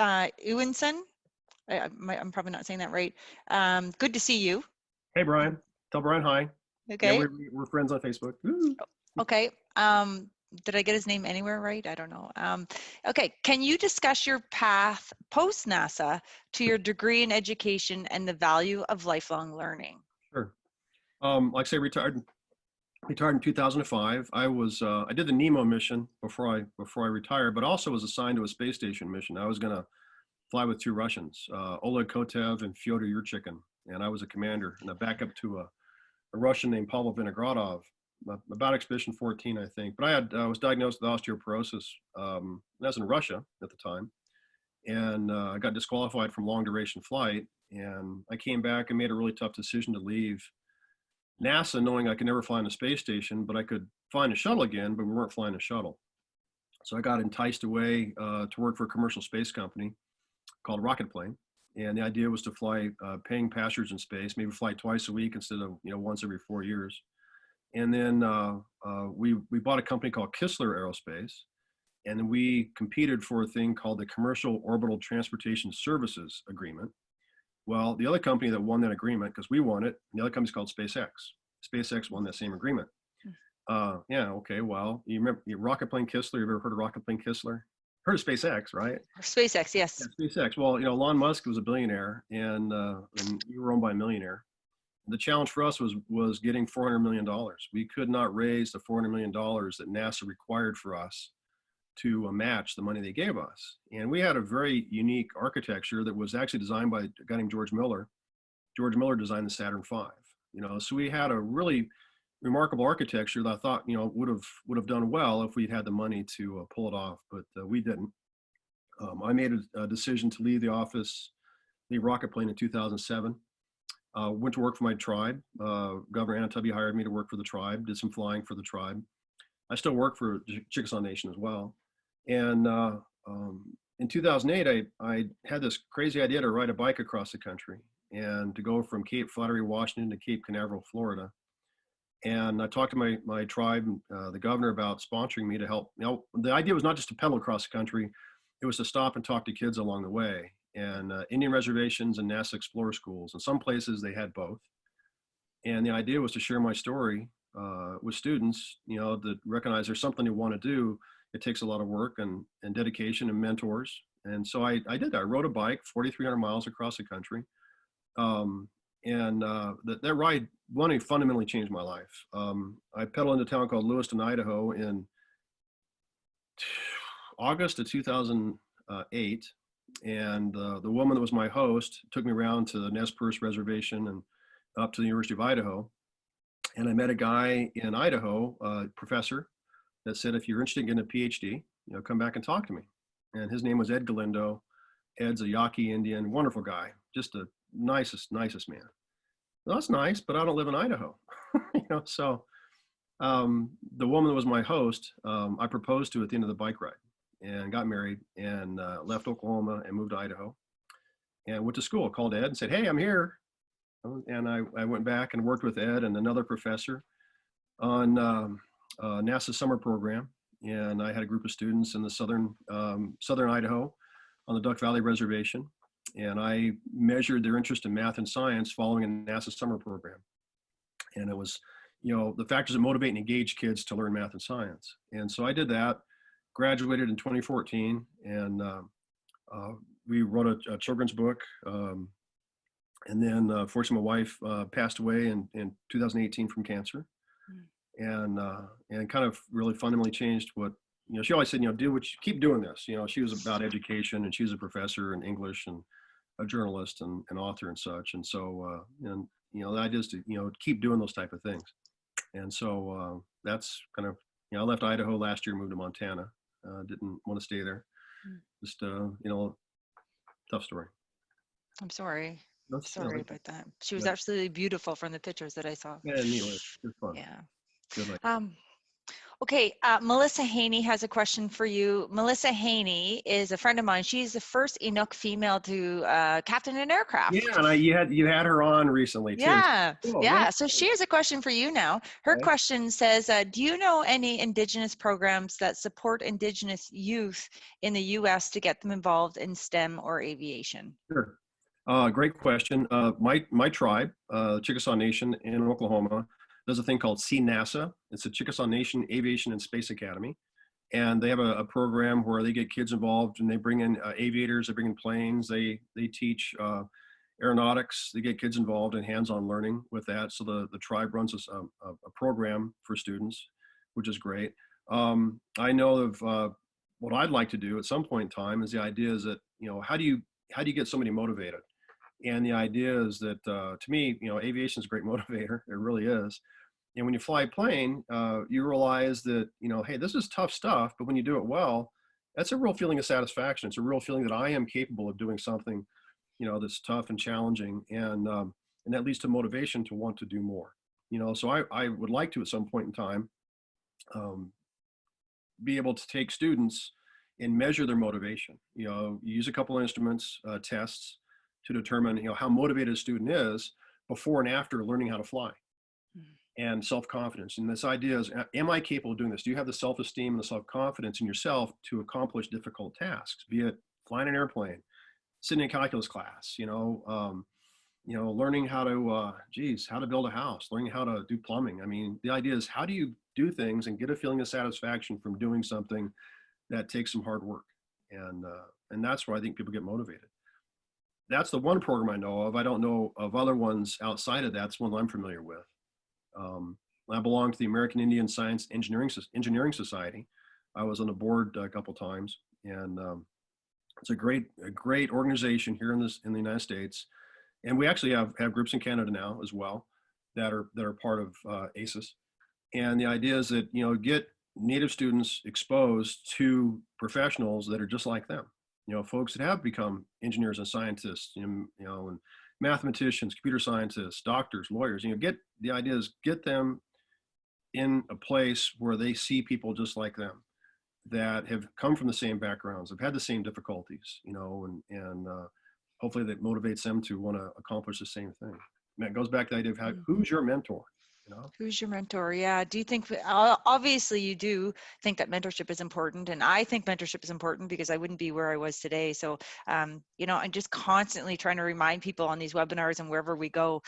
Ewenson. I'm probably not saying that right. Good to see you. Hey, Brian. Tell Brian hi. Okay. Yeah, we're friends on Facebook. Woo. Okay. Did I get his name anywhere right? I don't know. Okay, can you discuss your path post-NASA to your degree in education and the value of lifelong learning? Sure. Like I say, retired in 2005. I did the Nemo mission before I retired, but also was assigned to a space station mission. I was going to fly with two Russians, Oleg Kotev and Fyodor Yurchikhin, and I was a commander and a backup to a Russian named Pavel Vinogradov. About Expedition 14, I think. But I was diagnosed with osteoporosis. I was in Russia at the time, and I got disqualified from long duration flight. And I came back and made a really tough decision to leave NASA, knowing I could never fly in a space station, but I could fly in a shuttle again, but we weren't flying a shuttle. So I got enticed away to work for a commercial space company called Rocket Plane. And the idea was to fly paying passengers in space, maybe fly twice a week instead of once every 4 years. And then we bought a company called Kistler Aerospace, and then we competed for a thing called the Commercial Orbital Transportation Services Agreement. Well, the other company that won that agreement, because we won it, the other company's called SpaceX. SpaceX won that same agreement. Yeah, okay, well, you remember Rocket Plane Kistler? You've ever heard of Rocket Plane Kistler? Heard of SpaceX, right? SpaceX, yes. Yeah, SpaceX. Well, Elon Musk was a billionaire, and we were owned by a millionaire. The challenge for us was getting $400 million. We could not raise the $400 million that NASA required for us to match the money they gave us. And we had a very unique architecture that was actually designed by a guy named George Miller. George Miller designed the Saturn V. So we had a really remarkable architecture that I thought would have done well if we'd had the money to pull it off, but we didn't. I made a decision to leave Rocket Plane in 2007. Went to work for my tribe. Governor Anantubby hired me to work for the tribe, did some flying for the tribe. I still work for Chickasaw Nation as well. And in 2008, I had this crazy idea to ride a bike across the country and to go from Cape Flattery, Washington to Cape Canaveral, Florida. And I talked to my tribe, the governor, about sponsoring me to help. The idea was not just to pedal across the country, it was to stop and talk to kids along the way. And Indian reservations and NASA Explorer schools. In some places, they had both. And the idea was to share my story with students, that recognize there's something you want to do. It takes a lot of work and dedication and mentors. And so I did that. I rode a bike 4,300 miles across the country. That ride, fundamentally changed my life. I pedaled into a town called Lewiston, Idaho in August of 2008. And the woman that was my host took me around to the Nez Perce Reservation and up to the University of Idaho. And I met a guy in Idaho, a professor, that said, if you're interested in getting a PhD, come back and talk to me. And his name was Ed Galindo. Ed's a Yaqui Indian, wonderful guy, just the nicest man. Well, that's nice, but I don't live in Idaho. So the woman that was my host, I proposed to at the end of the bike ride and got married and left Oklahoma and moved to Idaho and went to school, called Ed and said, hey, I'm here. And I went back and worked with Ed and another professor on NASA summer program. And I had a group of students in the southern Idaho on the Duck Valley Reservation. And I measured their interest in math and science following a NASA summer program. And it was, the factors that motivate and engage kids to learn math and science. And so I did that, graduated in 2014, and we wrote a children's book. And then fortunately, my wife passed away in 2018 from cancer. And kind of really fundamentally changed what, she always said, do what you keep doing this. She was about education, and she was a professor in English and a journalist and author and such. And so, the idea is to, keep doing those type of things. And so that's kind of, I left Idaho last year, moved to Montana. Didn't want to stay there. Just, tough story. I'm sorry. That's sorry about that. She was absolutely beautiful from the pictures that I saw. Yeah, neatly. It's fun. Yeah. Good. Okay, Melissa Haney has a question for you. Melissa Haney is a friend of mine. She's the first Inuk female to captain an aircraft. Yeah, and you had her on recently too. Yeah, yeah. So she has a question for you now. Her question says, do you know any Indigenous programs that support Indigenous youth in the U.S. to get them involved in STEM or aviation? Sure. Great question. My tribe, Chickasaw Nation in Oklahoma, does a thing called CNASA. It's the Chickasaw Nation Aviation and Space Academy. And they have a program where they get kids involved, and they bring in aviators, they bring in planes, they teach aeronautics, they get kids involved in hands-on learning with that. So the tribe runs a program for students, which is great. I know of what I'd like to do at some point in time is the idea is that, how do you get somebody motivated? And the idea is that, to me, aviation is a great motivator. It really is. And when you fly a plane, you realize that, hey, this is tough stuff, but when you do it well, that's a real feeling of satisfaction. It's a real feeling that I am capable of doing something, that's tough and challenging. And that leads to motivation to want to do more. So I would like to, at some point in time, be able to take students and measure their motivation. Use a couple of instruments, tests, to determine, how motivated a student is before and after learning how to fly. And self-confidence. And this idea is, am I capable of doing this? Do you have the self-esteem and the self-confidence in yourself to accomplish difficult tasks, be it flying an airplane, sitting in calculus class, learning how to build a house, learning how to do plumbing. I mean, the idea is, how do you do things and get a feeling of satisfaction from doing something that takes some hard work? And that's where I think people get motivated. That's the one program I know of. I don't know of other ones outside of that. It's one I'm familiar with. I belong to the American Indian Science Engineering Society. I was on the board a couple times, and it's a great organization here in the United States. And we actually have groups in Canada now as well that are part of ACES. And the idea is that, get Native students exposed to professionals that are just like them. Folks that have become engineers and scientists, and mathematicians, computer scientists, doctors, lawyers, get the idea is get them in a place where they see people just like them that have come from the same backgrounds, have had the same difficulties, and hopefully that motivates them to want to accomplish the same thing. And that goes back to the idea of who's your mentor, Who's your mentor? Yeah. Do you think, obviously you do think that mentorship is important, and I think mentorship is important because I wouldn't be where I was today. So, I'm just constantly trying to remind people on these webinars and wherever we go,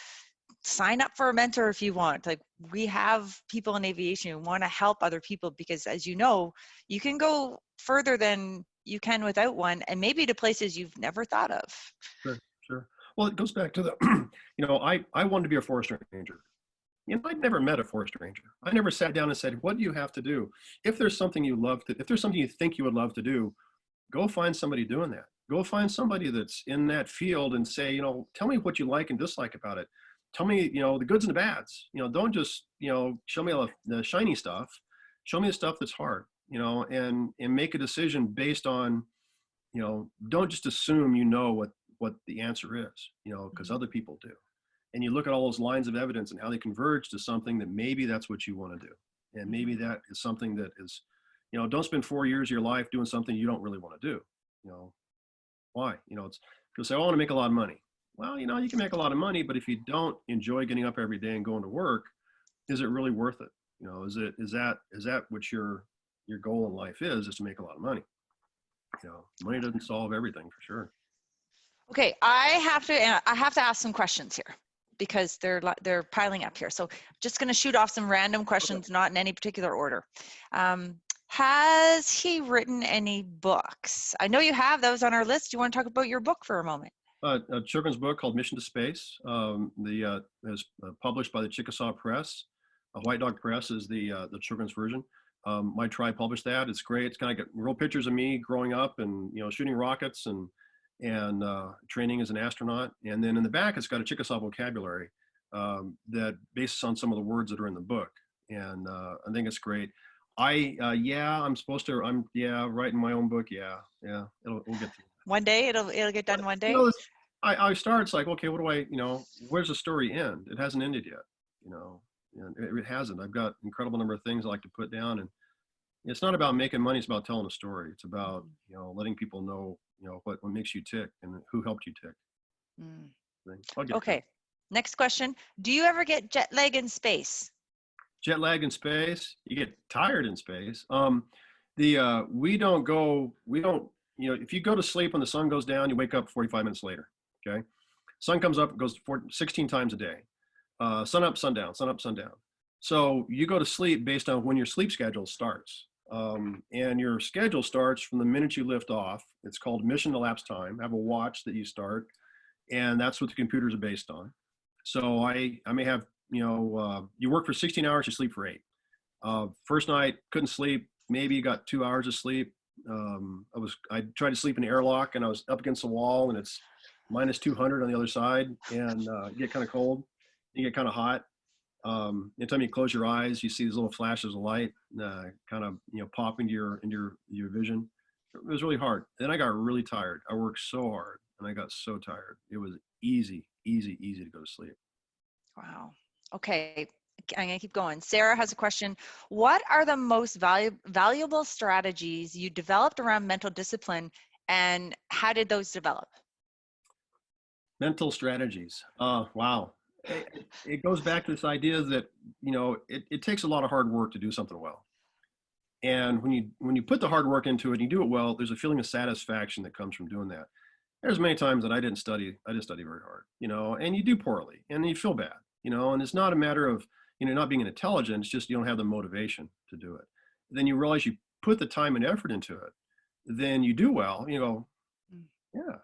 sign up for a mentor if you want. Like, we have people in aviation who want to help other people because, as you know, you can go further than you can without one, and maybe to places you've never thought of. Sure, sure. Well, it goes back to the, I wanted to be a forest ranger. I'd never met a forest ranger. I never sat down and said, what do you have to do? If there's something if there's something you think you would love to do, go find somebody doing that. Go find somebody that's in that field and say, tell me what you like and dislike about it. Tell me, the goods and the bads. Don't just, show me the shiny stuff. Show me the stuff that's hard, and make a decision based on, don't just assume what the answer is, because other people do. And you look at all those lines of evidence and how they converge to something that maybe that's what you want to do. And maybe that is something that is, don't spend 4 years of your life doing something you don't really want to do. Why? It's people say, oh, I want to make a lot of money. Well, you can make a lot of money, but if you don't enjoy getting up every day and going to work, is it really worth it? Is that what your goal in life is to make a lot of money? Money doesn't solve everything, for sure. Okay, I have to ask some questions here, because they're piling up here. So just going to shoot off some random questions, not in any particular order. Has he written any books? I know you have. That was on our list. Do you want to talk about your book for a moment? A children's book called Mission to Space. Is published by the Chickasaw Press. White Dog Press is the children's version. My tribe published that. It's great. It's kind of got real pictures of me growing up and shooting rockets and training as an astronaut. And then in the back, it's got a Chickasaw vocabulary that bases on some of the words that are in the book. And I think it's great. I'm writing my own book. We'll get through. One day it'll get done one day. I start, it's like, okay, what do I, where's the story end? It hasn't ended yet, and it hasn't. I've got incredible number of things I like to put down, and it's not about making money. It's about telling a story. It's about, letting people know, what makes you tick and who helped you tick. Okay. Next question. Do you ever get jet lag in space? Jet lag in space? You get tired in space. We don't, if you go to sleep when the sun goes down, you wake up 45 minutes later. Okay. Sun comes up, goes 16 times a day. Sun up, sun down, sun up, sun down. So you go to sleep based on when your sleep schedule starts. And your schedule starts from the minute you lift off. It's called mission elapsed time. I have a watch that you start, and that's what the computers are based on. So I may have, you work for 16 hours, you sleep for 8. First night, couldn't sleep. Maybe you got 2 hours of sleep. I tried to sleep in the airlock, and I was up against the wall, and it's minus 200 on the other side, and you get kind of cold, you get kind of hot. Anytime you close your eyes, you see these little flashes of light, kind of pop into your vision. It was really hard. Then I got really tired. I worked so hard, and I got so tired. It was easy to go to sleep. Wow. Okay. I'm going to keep going. Sarah has a question. What are the most valuable strategies you developed around mental discipline, and how did those develop? Mental strategies. Wow. It goes back to this idea that, it takes a lot of hard work to do something well. And when you put the hard work into it and you do it well, there's a feeling of satisfaction that comes from doing that. There's many times that I didn't study very hard, and you do poorly and you feel bad, and it's not a matter of, not being intelligent. It's just you don't have the motivation to do it. Then you realize you put the time and effort into it. Then you do well. You go, yeah,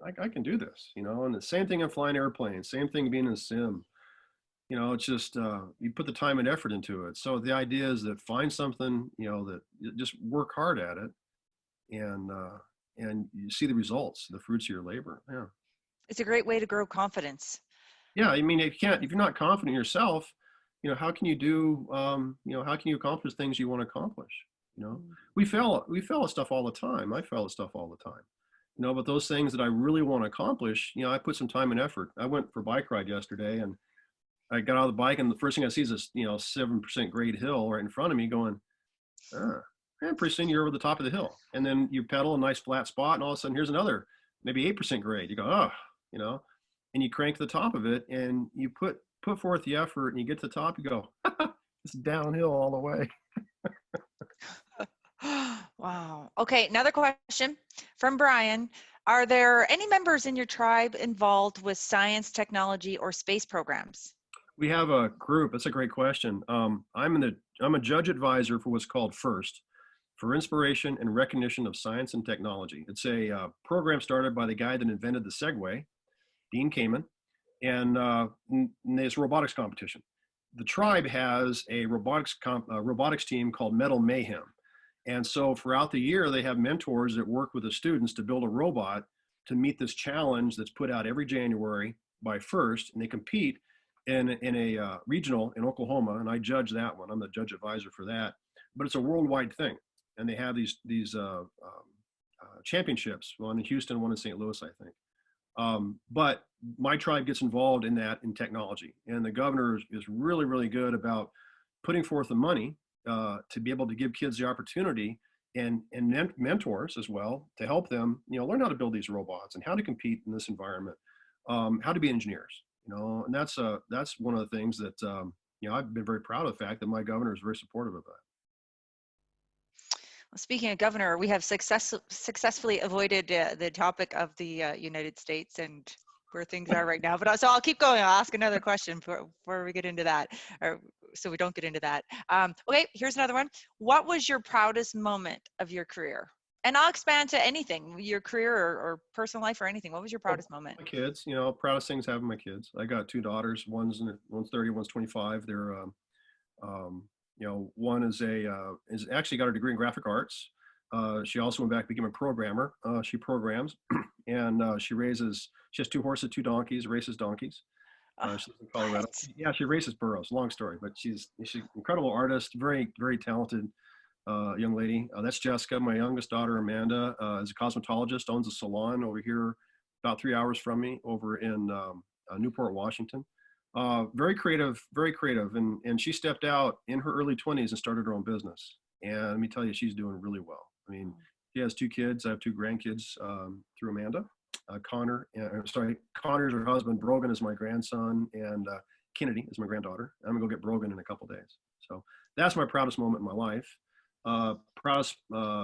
I can do this. And the same thing in flying airplanes. Same thing being in a sim. It's just you put the time and effort into it. So the idea is that find something, that just work hard at it, and you see the results, the fruits of your labor. Yeah, it's a great way to grow confidence. Yeah, I mean, if you're not confident in yourself, how can you do, how can you accomplish things you want to accomplish? We fail at stuff all the time. I fail at stuff all the time. but those things that I really want to accomplish, I put some time and effort. I went for a bike ride yesterday, and I got out of the bike, and the first thing I see is this, 7% grade hill right in front of me going, ah, and pretty soon you're over the top of the hill. And then you pedal a nice flat spot, and all of a sudden here's another, maybe 8% grade. You go, oh, and you crank the top of it, and you put forth the effort, and you get to the top, you go, it's downhill all the way. Wow. Okay, another question from Brian. Are there any members in your tribe involved with science, technology, or space programs? We have a group. That's a great question. I'm a judge advisor for what's called FIRST, for Inspiration and Recognition of Science and Technology. It's a program started by the guy that invented the Segway, Dean Kamen, and it's a robotics competition. The tribe has a robotics team called Metal Mayhem. And so throughout the year, they have mentors that work with the students to build a robot to meet this challenge that's put out every January by FIRST, and they compete in a regional in Oklahoma, and I judge that one. I'm the judge advisor for that. But it's a worldwide thing, and they have these championships, one in Houston, one in St. Louis, I think. But my tribe gets involved in that in technology, and the governor is really, really good about putting forth the money to be able to give kids the opportunity and mentors as well to help them, learn how to build these robots and how to compete in this environment, how to be engineers, and that's one of the things that, I've been very proud of the fact that my governor is very supportive of that. Well, speaking of governor, we have successfully avoided the topic of the United States and where things are right now. But so I'll keep going. I'll ask another question before we get into that, or so we don't get into that. Okay, here's another one. What was your proudest moment of your career? And I'll expand to anything, your career or personal life or anything. What was your proudest moment? My kids, proudest things having my kids. I got two daughters. One's 30, one's 25. They're, one is actually got a degree in graphic arts. She also went back, became a programmer. She programs, and she has two horses, two donkeys, races donkeys. She's in Colorado. Yeah, she races burros. Long story, but she's an incredible artist, very, very talented young lady. That's Jessica, my youngest daughter. Amanda is a cosmetologist, owns a salon over here about 3 hours from me over in Newport, Washington. Very creative, and she stepped out in her early 20s and started her own business. And let me tell you, she's doing really well. I mean, she has two kids. I have two grandkids through Amanda. Connor's her husband. Brogan is my grandson, and Kennedy is my granddaughter. I'm gonna go get Brogan in a couple days. So that's my proudest moment in my life. Proudest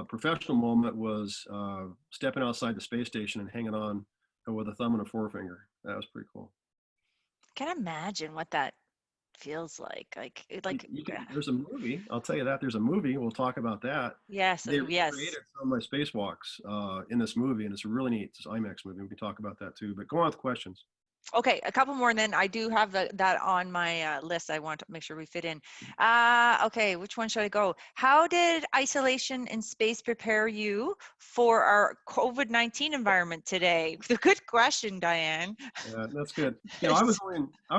professional moment was stepping outside the space station and hanging on with a thumb and a forefinger. That was pretty cool. I can imagine what that feels like. There's a movie. I'll tell you that there's a movie. We'll talk about that. Yes. They recreated some of my spacewalks in this movie, and it's really neat. It's an IMAX movie. We can talk about that too. But go on with questions. Okay, a couple more, and then I do have that on my list. I want to make sure we fit in. Okay, which one should I go? How did isolation in space prepare you for our COVID-19 environment today? Good question, Diane. Yeah, that's good. I was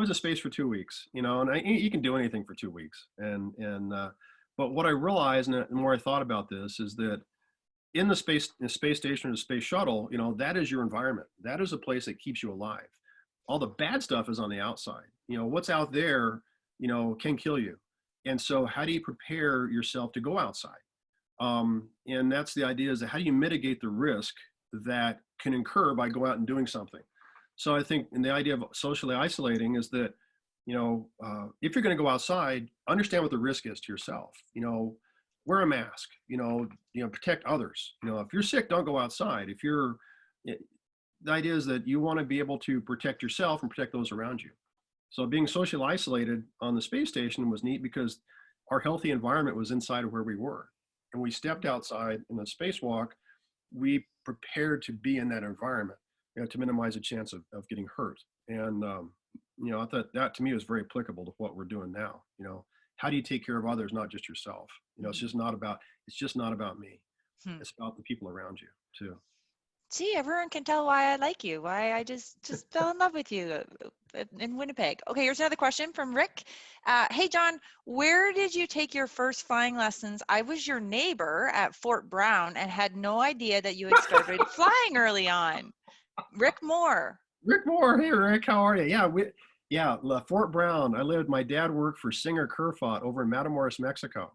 in space for 2 weeks. And you can do anything for 2 weeks. But what I realized, and the more I thought about this, is that in the space station or the space shuttle, that is your environment. That is a place that keeps you alive. All the bad stuff is on the outside. What's out there, can kill you. And so how do you prepare yourself to go outside? And that's the idea, is that how do you mitigate the risk that can incur by going out and doing something? So I think, and the idea of socially isolating is that, if you're going to go outside, understand what the risk is to yourself. Wear a mask, protect others. If you're sick, don't go outside. The idea is that you want to be able to protect yourself and protect those around you. So being socially isolated on the space station was neat because our healthy environment was inside of where we were. And we stepped outside in a spacewalk, we prepared to be in that environment, to minimize the chance of getting hurt. And, I thought that to me was very applicable to what we're doing now. How do you take care of others, not just yourself? It's just not about me. It's about the people around you too. See, everyone can tell why I like you, why I just fell in love with you in Winnipeg. Okay, here's another question from Rick. Hey, John, where did you take your first flying lessons? I was your neighbor at Fort Brown and had no idea that you had started flying early on. Rick Moore. Rick Moore. Hey, Rick, how are you? Fort Brown. My dad worked for Singer Kerfoot over in Matamoros, Mexico.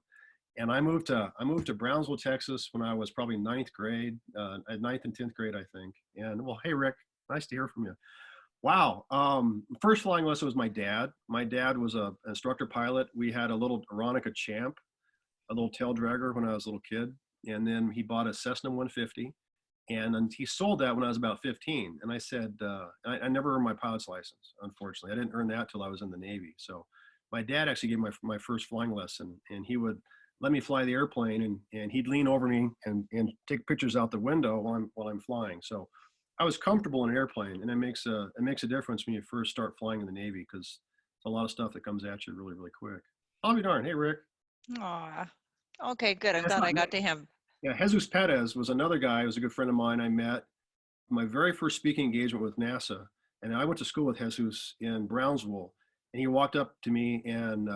And I moved to Brownsville, Texas when I was probably ninth grade, ninth and 10th grade, I think. And well, hey, Rick, nice to hear from you. Wow. First flying lesson was my dad. My dad was an instructor pilot. We had a little Aeronica Champ, a little tail dragger when I was a little kid. And then he bought a Cessna 150. And he sold that when I was about 15. And I said, I never earned my pilot's license, unfortunately. I didn't earn that till I was in the Navy. So my dad actually gave my first flying lesson, and he would let me fly the airplane, and he'd lean over me and take pictures out the window while I'm flying. So I was comfortable in an airplane, and it makes a difference when you first start flying in the Navy, because it's a lot of stuff that comes at you really, really quick. I'll be darned. Hey, Rick. Aw. Okay, good. I'm That's glad not I got to him. Yeah, Jesus Perez was another guy. He was a good friend of mine. I met my very first speaking engagement with NASA, and I went to school with Jesus in Brownsville. And he walked up to me, and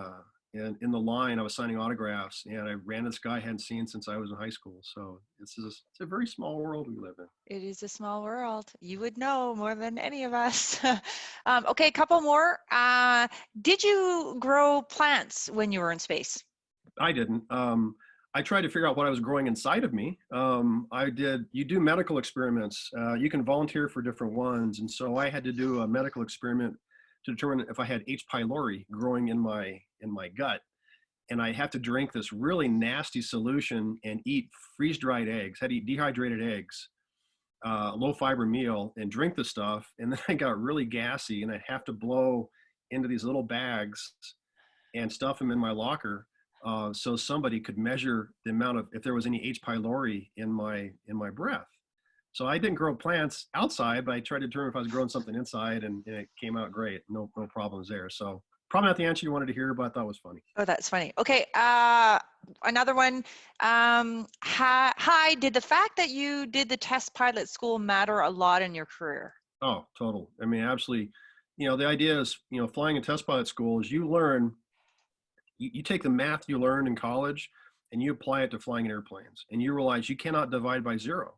in the line, I was signing autographs, and I ran this guy I hadn't seen since I was in high school. So it's a very small world we live in. It is a small world. You would know more than any of us. Okay, a couple more. Did you grow plants when you were in space? I didn't. I tried to figure out what I was growing inside of me. You do medical experiments. You can volunteer for different ones. And so I had to do a medical experiment to determine if I had H. pylori growing in my gut. And I have to drink this really nasty solution and eat freeze-dried eggs. I had to eat dehydrated eggs, low fiber meal, and drink the stuff. And then I got really gassy, and I'd have to blow into these little bags and stuff them in my locker. So somebody could measure the amount of, if there was any H. pylori in my breath. So I didn't grow plants outside, but I tried to determine if I was growing something inside, and it came out great. No problems there. So probably not the answer you wanted to hear, but I thought it was funny. Oh, that's funny. Okay, another one. Hi, did the fact that you did the test pilot school matter a lot in your career? Oh, total. I mean, absolutely. The idea is, flying a test pilot school is you take the math you learned in college and you apply it to flying in airplanes, and you realize you cannot divide by zero.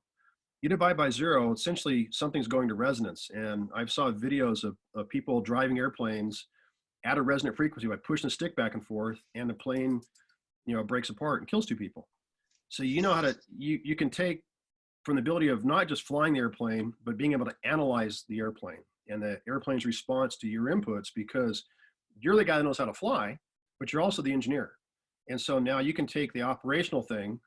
You divide by zero, essentially something's going to resonance. And I've saw videos of people driving airplanes at a resonant frequency by pushing the stick back and forth, and the plane, breaks apart and kills two people. So you know how to, you can take from the ability of not just flying the airplane, but being able to analyze the airplane and the airplane's response to your inputs, because you're the guy that knows how to fly, but you're also the engineer. And so now you can take the operational thing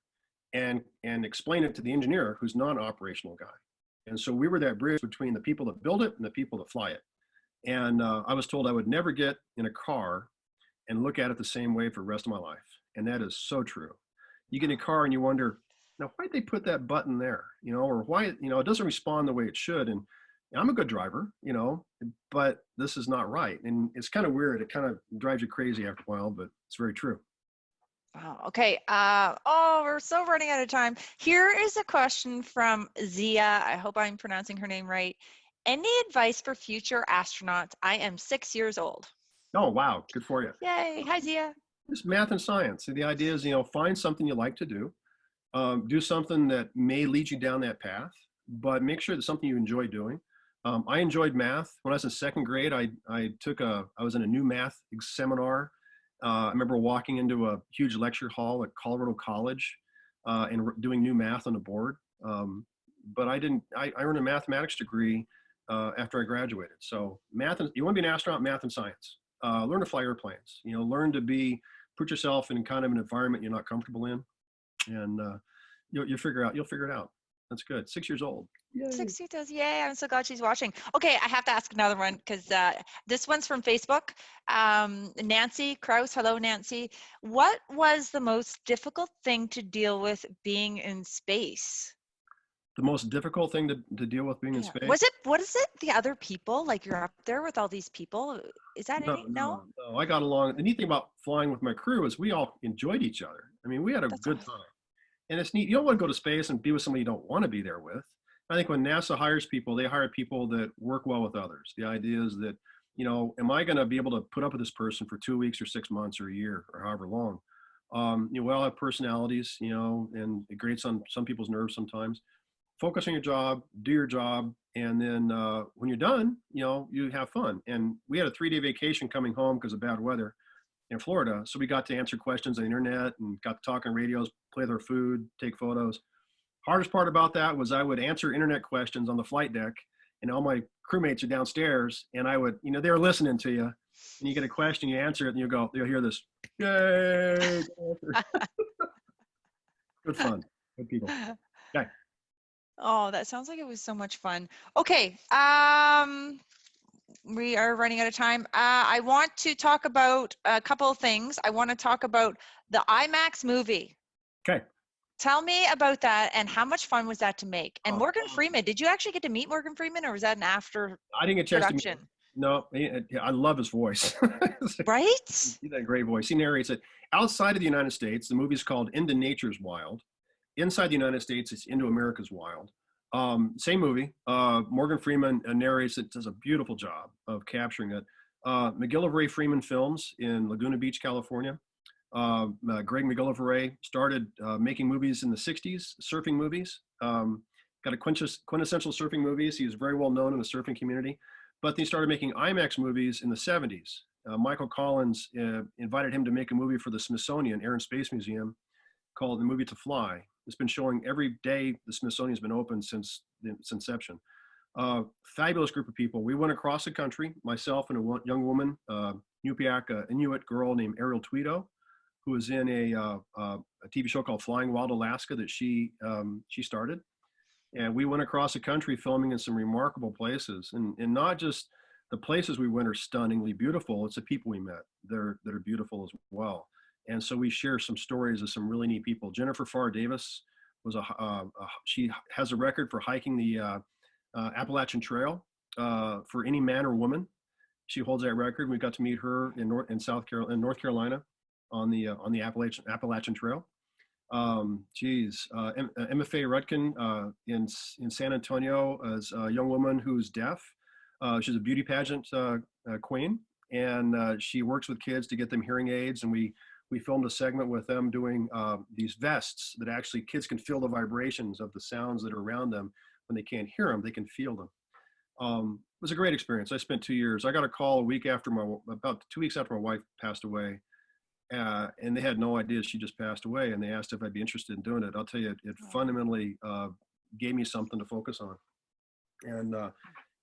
and explain it to the engineer who's not an operational guy. And so we were that bridge between the people that build it and the people that fly it. And I was told I would never get in a car and look at it the same way for the rest of my life. And that is so true. You get in a car and you wonder, now, why'd they put that button there? Or why, it doesn't respond the way it should. And I'm a good driver, but this is not right. And it's kind of weird. It kind of drives you crazy after a while, but it's very true. Wow. Okay. We're so running out of time. Here is a question from Zia. I hope I'm pronouncing her name right. Any advice for future astronauts? I am 6 years old. Oh, wow. Good for you. Yay. Hi, Zia. It's math and science. So the idea is, find something you like to do. Do something that may lead you down that path, but make sure it's something you enjoy doing. I enjoyed math. When I was in second grade, I was in a new math seminar. I remember walking into a huge lecture hall at Colorado College and doing new math on the board. But I earned a mathematics degree after I graduated. So you want to be an astronaut, math and science. Learn to fly airplanes, learn to put yourself in kind of an environment you're not comfortable in. And you'll figure it out. That's good. 6 years old. Yay. 6 years old. Yay. I'm so glad she's watching. Okay. I have to ask another one because this one's from Facebook. Nancy Krause. Hello, Nancy. What was the most difficult thing to deal with being in space? The most difficult thing to deal with being in space? What is it? The other people? Like you're up there with all these people? Is that No, I got along. The neat thing about flying with my crew is we all enjoyed each other. I mean, we had a good time. And it's neat. You don't want to go to space and be with somebody you don't want to be there with. I think when NASA hires people, they hire people that work well with others. The idea is that, am I going to be able to put up with this person for 2 weeks or 6 months or a year or however long? We all have personalities, and it grates on some people's nerves sometimes. Focus on your job, do your job, and then when you're done, you have fun. And we had a 3-day vacation coming home because of bad weather in Florida. So we got to answer questions on the internet and got to talk on radios, play with our food, take photos. Hardest part about that was I would answer internet questions on the flight deck, and all my crewmates are downstairs, and I would, they were listening to you, and you get a question, you answer it, and you'll hear this, yay! Good fun, good people. Okay. Oh, that sounds like it was so much fun. Okay, we are running out of time. I want to talk about a couple of things. I want to talk about the IMAX movie. Okay. Tell me about that, and how much fun was that to make? And Morgan Freeman, did you actually get to meet Morgan Freeman, or was that an after I didn't get a chance production? to meet him. No, I love his voice. Right? He's got a great voice. He narrates it. Outside of the United States, the movie's called Into Nature's Wild. Inside the United States, it's Into America's Wild. Same movie. Morgan Freeman narrates it, does a beautiful job of capturing it. McGillivray Freeman Films in Laguna Beach, California. Greg McGillivray started making movies in the 60s, surfing movies. Got a quintessential surfing movies. He was very well known in the surfing community. But he started making IMAX movies in the 70s. Michael Collins invited him to make a movie for the Smithsonian Air and Space Museum called The Movie to Fly. It's been showing every day the Smithsonian's been open since its inception. Fabulous group of people. We went across the country, myself and a young woman, Nupiaq Inuit girl named Ariel Tweedo, who was in a TV show called Flying Wild Alaska that she started. And we went across the country filming in some remarkable places. And not just the places we went are stunningly beautiful, it's the people we met that are beautiful as well. And so we share some stories of some really neat people. Jennifer Farr Davis was she has a record for hiking the Appalachian Trail for any man or woman. She holds that record. We got to meet her in North Carolina on the Appalachian Trail. Emma Faye Rudkin in San Antonio as a young woman who's deaf. She's a beauty pageant queen, and she works with kids to get them hearing aids. And we filmed a segment with them doing these vests that actually kids can feel the vibrations of the sounds that are around them. When they can't hear them, they can feel them. It was a great experience. I spent 2 years. I got a call about 2 weeks after my wife passed away. And they had no idea she just passed away, and they asked if I'd be interested in doing it. I'll tell you, it fundamentally gave me something to focus on. And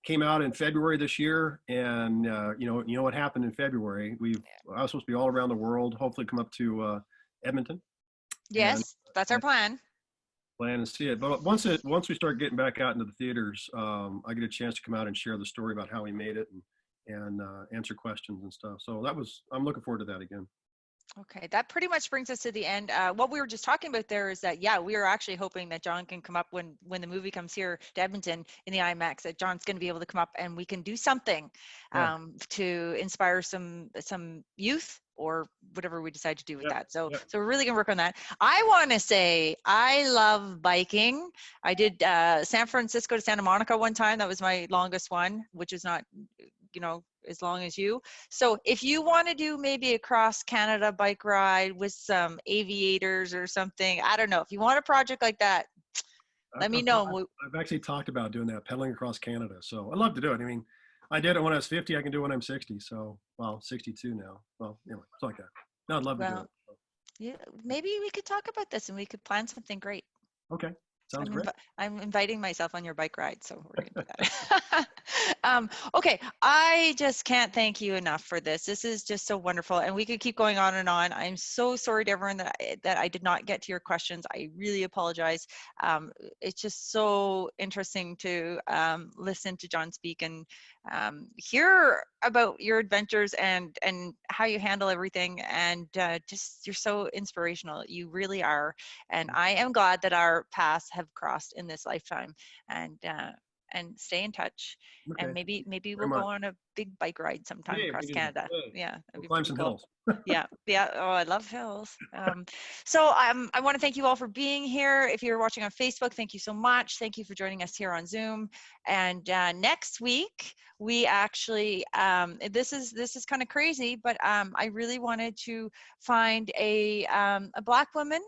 came out in February this year, and you know what happened in February. I was supposed to be all around the world. Hopefully, come up to Edmonton. Yes, that's our plan. Plan and see it. But once we start getting back out into the theaters, I get a chance to come out and share the story about how we made it and answer questions and stuff. So I'm looking forward to that again. Okay, that pretty much brings us to the end. What we were just talking about there is that, yeah, we are actually hoping that John can come up when the movie comes here to Edmonton in the IMAX, that John's going to be able to come up and we can do something to inspire some youth or whatever we decide to do with that. So we're really going to work on that. I want to say I love biking. I did San Francisco to Santa Monica one time. That was my longest one, which is not, as long as you. So if you want to do maybe a cross Canada bike ride with some aviators or something, I don't know. If you want a project like that, let me know. I've actually talked about doing that, pedaling across Canada. So I'd love to do it. I mean, I did it when I was 50. I can do it when I'm 60. So, 62 now. Well, anyway, it's like that. No, I'd love to do it. Yeah, maybe we could talk about this and we could plan something great. Okay. Sounds great. I'm inviting myself on your bike ride, so we're going to do that. Okay, I just can't thank you enough for this. This is just so wonderful, and we could keep going on and on. I'm so sorry to everyone that I did not get to your questions. I really apologize. It's just so interesting to listen to John speak and hear about your adventures and how you handle everything, and just you're so inspirational. You really are, and I am glad that our paths have crossed in this lifetime, and and stay in touch. Okay. And maybe Very we'll go much. on a big bike ride sometime Hey, across maybe, Canada. hey, Yeah, that'd we'll be climb pretty some cool. hills. Yeah, yeah. Oh, I love hills. So I want to thank you all for being here. If you're watching on Facebook, thank you so much. Thank you for joining us here on Zoom. And next week, we actually, this is kind of crazy, but I really wanted to find a Black woman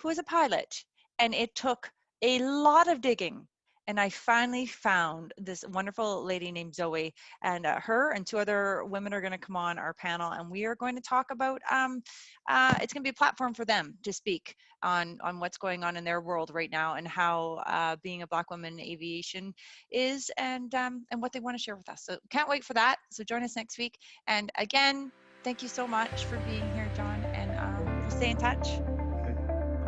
who is a pilot. And it took a lot of digging. And I finally found this wonderful lady named Zoe, and her and two other women are going to come on our panel, and we are going to talk about it's going to be a platform for them to speak on what's going on in their world right now, and how being a Black woman in aviation is, and what they want to share with us. So can't wait for that. So join us next week. And again, thank you so much for being here, John, and we'll stay in touch. Okay.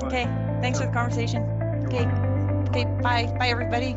Bye. Okay, thanks for the conversation. You're Okay, welcome. okay, bye, bye everybody.